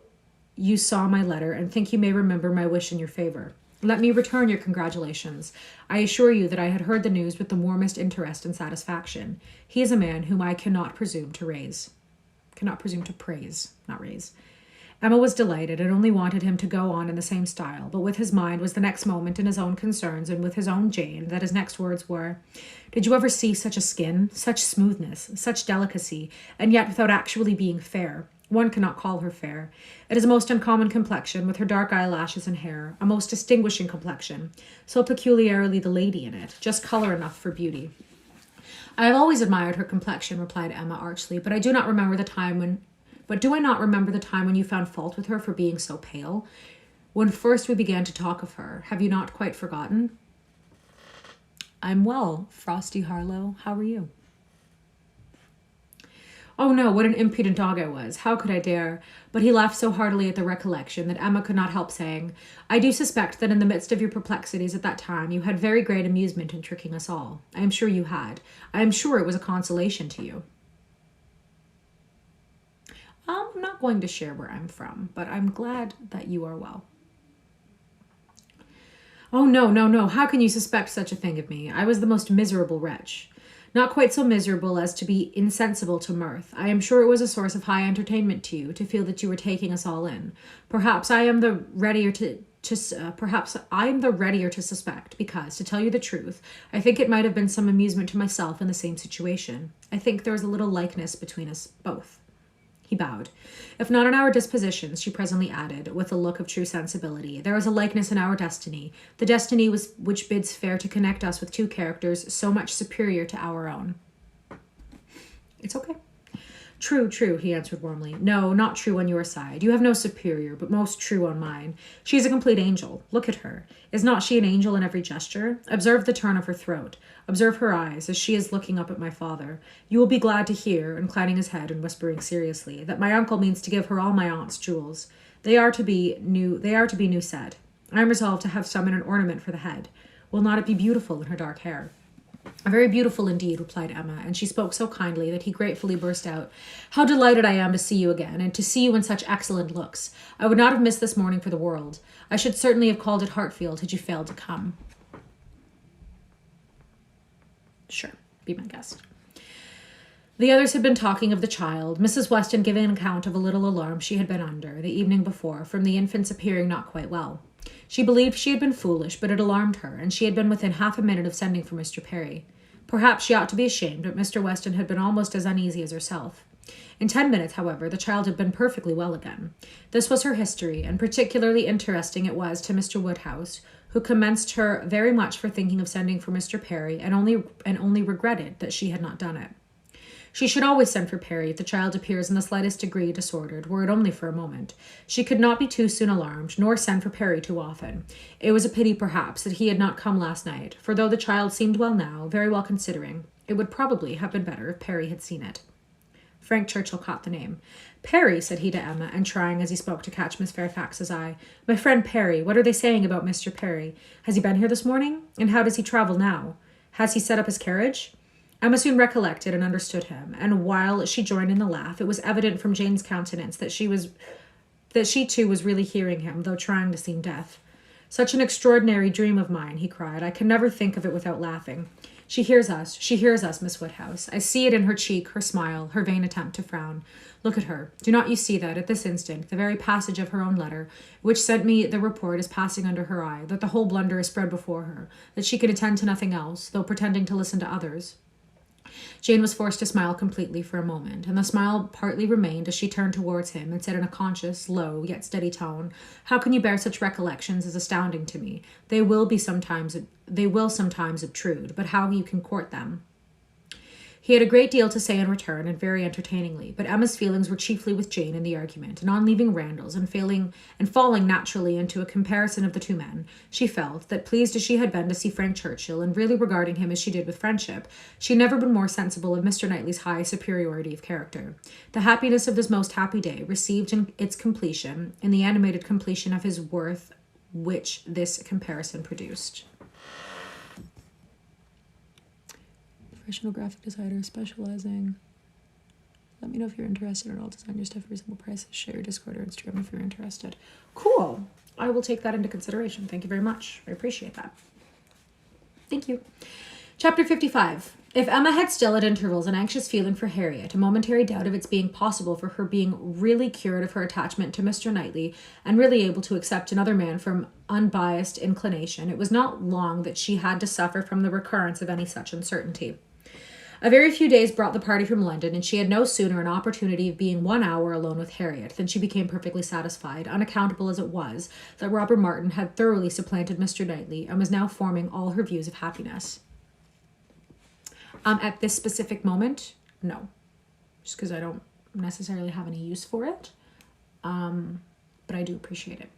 you saw my letter and think you may remember my wish in your favour. Let me return your congratulations. I assure you that I had heard the news with the warmest interest and satisfaction. He is a man whom I cannot presume to praise. Emma was delighted and only wanted him to go on in the same style, but with his mind was the next moment in his own concerns and with his own Jane, that his next words were, "Did you ever see such a skin, such smoothness, such delicacy, and yet without actually being fair? One cannot call her fair. It is a most uncommon complexion, with her dark eyelashes and hair, a most distinguishing complexion, so peculiarly the lady in it, just colour enough for beauty." "I have always admired her complexion," replied Emma archly, but do I not remember the time when you found fault with her for being so pale? When first we began to talk of her, have you not quite forgotten? "I'm well, Frosty Harlow. How are you?" "Oh no, what an impudent dog I was. How could I dare?" But he laughed so heartily at the recollection that Emma could not help saying, "I do suspect that in the midst of your perplexities at that time you had very great amusement in tricking us all. I am sure you had. I am sure it was a consolation to you." "I'm not going to share where I'm from, but I'm glad that you are well." "Oh, no. How can you suspect such a thing of me? I was the most miserable wretch. Not quite so miserable as to be insensible to mirth. I am sure it was a source of high entertainment to you to feel that you were taking us all in. Perhaps I am the readier to suspect, because, to tell you the truth, I think it might have been some amusement to myself in the same situation. I think there is a little likeness between us both." He bowed. "If not in our dispositions," she presently added, with a look of true sensibility, "there is a likeness in our destiny, the destiny which bids fair to connect us with two characters so much superior to our own." "It's okay." "True, he answered warmly. "No, not true on your side. You have no superior, but most true on mine. She is a complete angel. Look at her. Is not she an angel in every gesture? Observe the turn of her throat. Observe her eyes, as she is looking up at my father. You will be glad to hear," inclining his head and whispering seriously, "that my uncle means to give her all my aunt's jewels. They are to be new set. I am resolved to have some in an ornament for the head. Will not it be beautiful in her dark hair?" "Very beautiful indeed," replied Emma, and she spoke so kindly that he gratefully burst out, "How delighted I am to see you again, and to see you in such excellent looks. I would not have missed this morning for the world. I should certainly have called at Hartfield had you failed to come." "Sure, be my guest." The others had been talking of the child, Mrs. Weston giving an account of a little alarm she had been under, the evening before, from the infant's appearing not quite well. She believed she had been foolish, but it alarmed her, and she had been within half a minute of sending for Mr. Perry. Perhaps she ought to be ashamed, but Mr. Weston had been almost as uneasy as herself. In 10 minutes, however, the child had been perfectly well again. This was her history, and particularly interesting it was to Mr. Woodhouse, who commended her very much for thinking of sending for Mr. Perry, and only regretted that she had not done it. She should always send for Perry if the child appears in the slightest degree disordered, were it only for a moment. She could not be too soon alarmed, nor send for Perry too often. It was a pity, perhaps, that he had not come last night, for though the child seemed well now, very well considering, it would probably have been better if Perry had seen it. Frank Churchill caught the name. "Perry," said he to Emma, and trying as he spoke to catch Miss Fairfax's eye. "My friend Perry, what are they saying about Mr. Perry? Has he been here this morning? And how does he travel now? Has he set up his carriage?" Emma soon recollected and understood him, and while she joined in the laugh, it was evident from Jane's countenance that she too was really hearing him, though trying to seem deaf. Such an extraordinary dream of mine, he cried. I can never think of it without laughing. She hears us, Miss Woodhouse. I see it in her cheek, her smile, her vain attempt to frown. Look at her. Do not you see that, at this instant, the very passage of her own letter, which sent me the report, is passing under her eye, that the whole blunder is spread before her, that she can attend to nothing else, though pretending to listen to others? Jane was forced to smile completely for a moment, and the smile partly remained as she turned towards him and said in a conscious, low, yet steady tone, How can you bear such recollections as astounding to me? They will sometimes obtrude, but how you can court them? He had a great deal to say in return, and very entertainingly, but Emma's feelings were chiefly with Jane in the argument, and on leaving Randalls and falling naturally into a comparison of the two men, she felt that, pleased as she had been to see Frank Churchill, and really regarding him as she did with friendship, she had never been more sensible of Mr. Knightley's high superiority of character. The happiness of this most happy day received in its completion, in the animated completion of his worth which this comparison produced. Professional graphic designer specializing. Let me know if you're interested at all. Design your stuff at reasonable prices. Share your Discord or Instagram if you're interested. Cool. I will take that into consideration. Thank you very much. I appreciate that. Thank you. Chapter 55. If Emma had still at intervals an anxious feeling for Harriet, a momentary doubt of its being possible for her being really cured of her attachment to Mr. Knightley and really able to accept another man from unbiased inclination, it was not long that she had to suffer from the recurrence of any such uncertainty. A very few days brought the party from London, and she had no sooner an opportunity of being 1 hour alone with Harriet than she became perfectly satisfied, unaccountable as it was, that Robert Martin had thoroughly supplanted Mr. Knightley and was now forming all her views of happiness. At this specific moment, no. Just because I don't necessarily have any use for it. But I do appreciate it.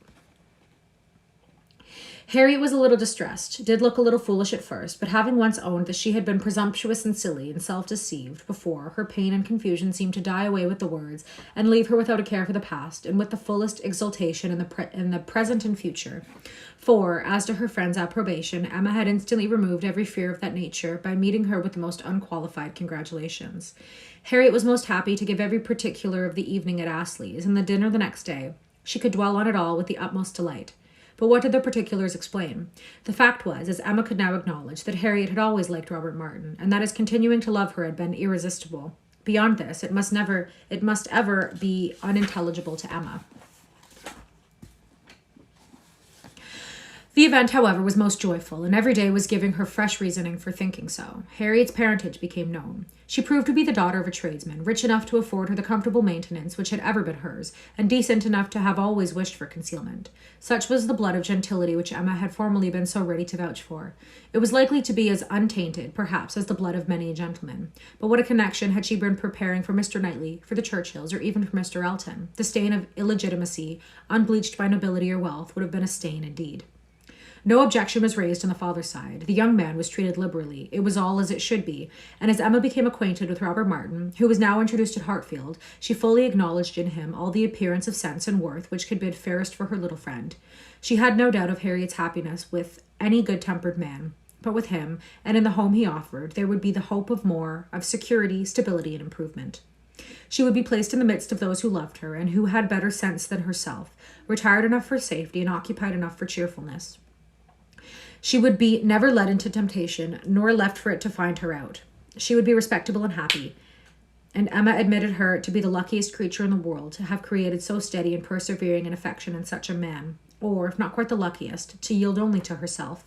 Harriet was a little distressed, did look a little foolish at first, but having once owned that she had been presumptuous and silly and self-deceived before, her pain and confusion seemed to die away with the words and leave her without a care for the past and with the fullest exultation in the present and future. For, as to her friend's approbation, Emma had instantly removed every fear of that nature by meeting her with the most unqualified congratulations. Harriet was most happy to give every particular of the evening at Astley's, and the dinner the next day. She could dwell on it all with the utmost delight. But what did the particulars explain? The fact was, as Emma could now acknowledge, that Harriet had always liked Robert Martin, and that his continuing to love her had been irresistible. Beyond this, it must ever be unintelligible to Emma. The event, however, was most joyful, and every day was giving her fresh reasoning for thinking so. Harriet's parentage became known. She proved to be the daughter of a tradesman, rich enough to afford her the comfortable maintenance which had ever been hers, and decent enough to have always wished for concealment. Such was the blood of gentility which Emma had formerly been so ready to vouch for. It was likely to be as untainted, perhaps, as the blood of many a gentleman. But what a connection had she been preparing for Mr. Knightley, for the Churchills, or even for Mr. Elton? The stain of illegitimacy, unbleached by nobility or wealth, would have been a stain indeed. No objection was raised on the father's side. The young man was treated liberally. It was all as it should be. And as Emma became acquainted with Robert Martin, who was now introduced at Hartfield, she fully acknowledged in him all the appearance of sense and worth which could bid fairest for her little friend. She had no doubt of Harriet's happiness with any good-tempered man. But with him, and in the home he offered, there would be the hope of more, of security, stability, and improvement. She would be placed in the midst of those who loved her, and who had better sense than herself, retired enough for safety, and occupied enough for cheerfulness. She would be never led into temptation, nor left for it to find her out. She would be respectable and happy, and Emma admitted her to be the luckiest creature in the world to have created so steady and persevering an affection in such a man, or, if not quite the luckiest, to yield only to herself.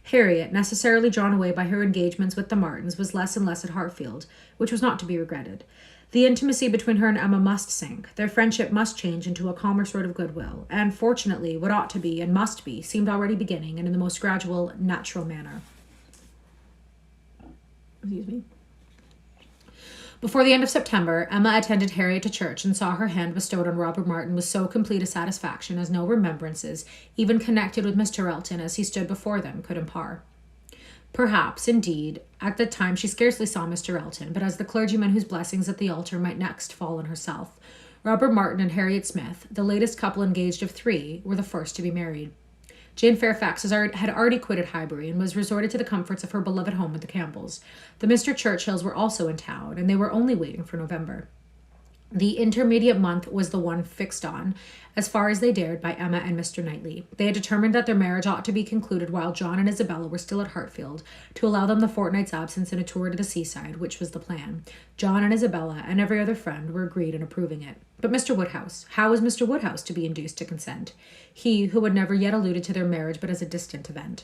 Harriet, necessarily drawn away by her engagements with the Martins, was less and less at Hartfield, which was not to be regretted. The intimacy between her and Emma must sink. Their friendship must change into a calmer sort of goodwill. And fortunately, what ought to be and must be seemed already beginning, and in the most gradual, natural manner. Excuse me. Before the end of September, Emma attended Harriet to church and saw her hand bestowed on Robert Martin with so complete a satisfaction as no remembrances, even connected with Mr. Elton as he stood before them, could impart. Perhaps, indeed, at the time she scarcely saw Mr. Elton, but as the clergyman whose blessings at the altar might next fall on herself, Robert Martin and Harriet Smith, the latest couple engaged of 3, were the first to be married. Jane Fairfax had already quitted Highbury and was resorted to the comforts of her beloved home with the Campbells. The Mr. Churchills were also in town, and they were only waiting for November. The intermediate month was the one fixed on, as far as they dared, by Emma and Mr. Knightley. They had determined that their marriage ought to be concluded while John and Isabella were still at Hartfield, to allow them the fortnight's absence and a tour to the seaside, which was the plan. John and Isabella and every other friend were agreed in approving it. But Mr. Woodhouse, how was Mr. Woodhouse to be induced to consent? He, who had never yet alluded to their marriage but as a distant event.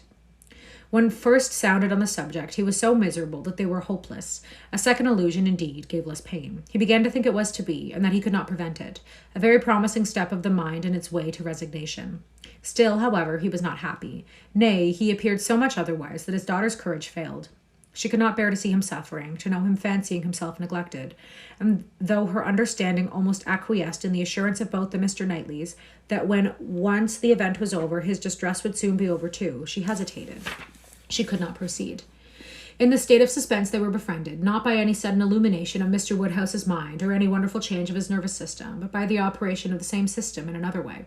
When first sounded on the subject, he was so miserable that they were hopeless. A second allusion, indeed, gave less pain. He began to think it was to be, and that he could not prevent it. A very promising step of the mind in its way to resignation. Still, however, he was not happy. Nay, he appeared so much otherwise that his daughter's courage failed. She could not bear to see him suffering, to know him fancying himself neglected. And though her understanding almost acquiesced in the assurance of both the Mr. Knightleys that when once the event was over, his distress would soon be over too, she hesitated. She could not proceed. In the state of suspense they were befriended, not by any sudden illumination of Mr. Woodhouse's mind, or any wonderful change of his nervous system, but by the operation of the same system in another way.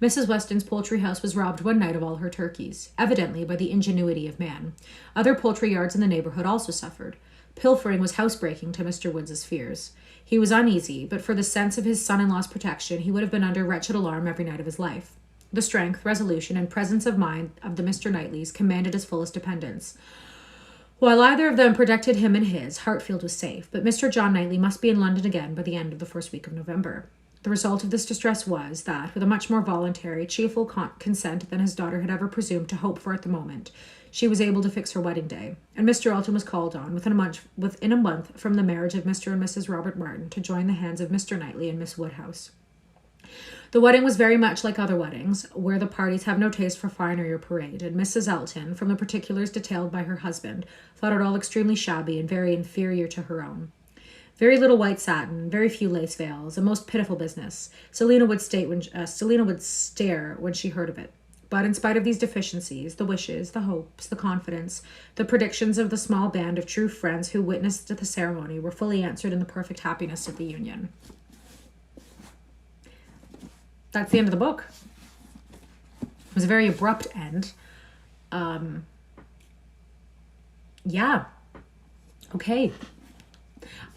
Mrs. Weston's poultry house was robbed one night of all her turkeys, evidently by the ingenuity of man. Other poultry yards in the neighbourhood also suffered. Pilfering was housebreaking to Mr. Woods's fears. He was uneasy, but for the sense of his son-in-law's protection, he would have been under wretched alarm every night of his life. The strength, resolution, and presence of mind of the Mr. Knightleys commanded his fullest dependence. While either of them protected him and his, Hartfield was safe, but Mr. John Knightley must be in London again by the end of the first week of November. The result of this distress was that, with a much more voluntary, cheerful consent than his daughter had ever presumed to hope for at the moment, she was able to fix her wedding day, and Mr. Elton was called on, within a month from the marriage of Mr. and Mrs. Robert Martin, to join the hands of Mr. Knightley and Miss Woodhouse. The wedding was very much like other weddings, where the parties have no taste for finery or parade, and Mrs. Elton, from the particulars detailed by her husband, thought it all extremely shabby and very inferior to her own. Very little white satin, very few lace veils, a most pitiful business. Selina would stare when she heard of it. But in spite of these deficiencies, the wishes, the hopes, the confidence, the predictions of the small band of true friends who witnessed the ceremony were fully answered in the perfect happiness of the union. That's the end of the book. It was a very abrupt end. Yeah. Okay.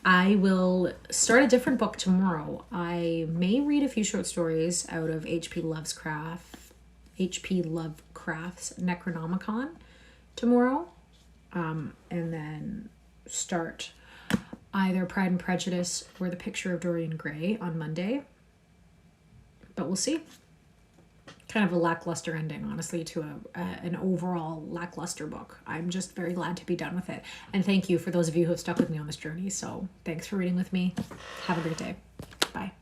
I will start a different book tomorrow. I may read a few short stories out of H.P. Lovecraft's Necronomicon tomorrow. And then start either Pride and Prejudice or The Picture of Dorian Gray on Monday. But we'll see. Kind of a lackluster ending, honestly, to an overall lackluster book. I'm just very glad to be done with it. And thank you for those of you who have stuck with me on this journey. So thanks for reading with me. Have a great day. Bye.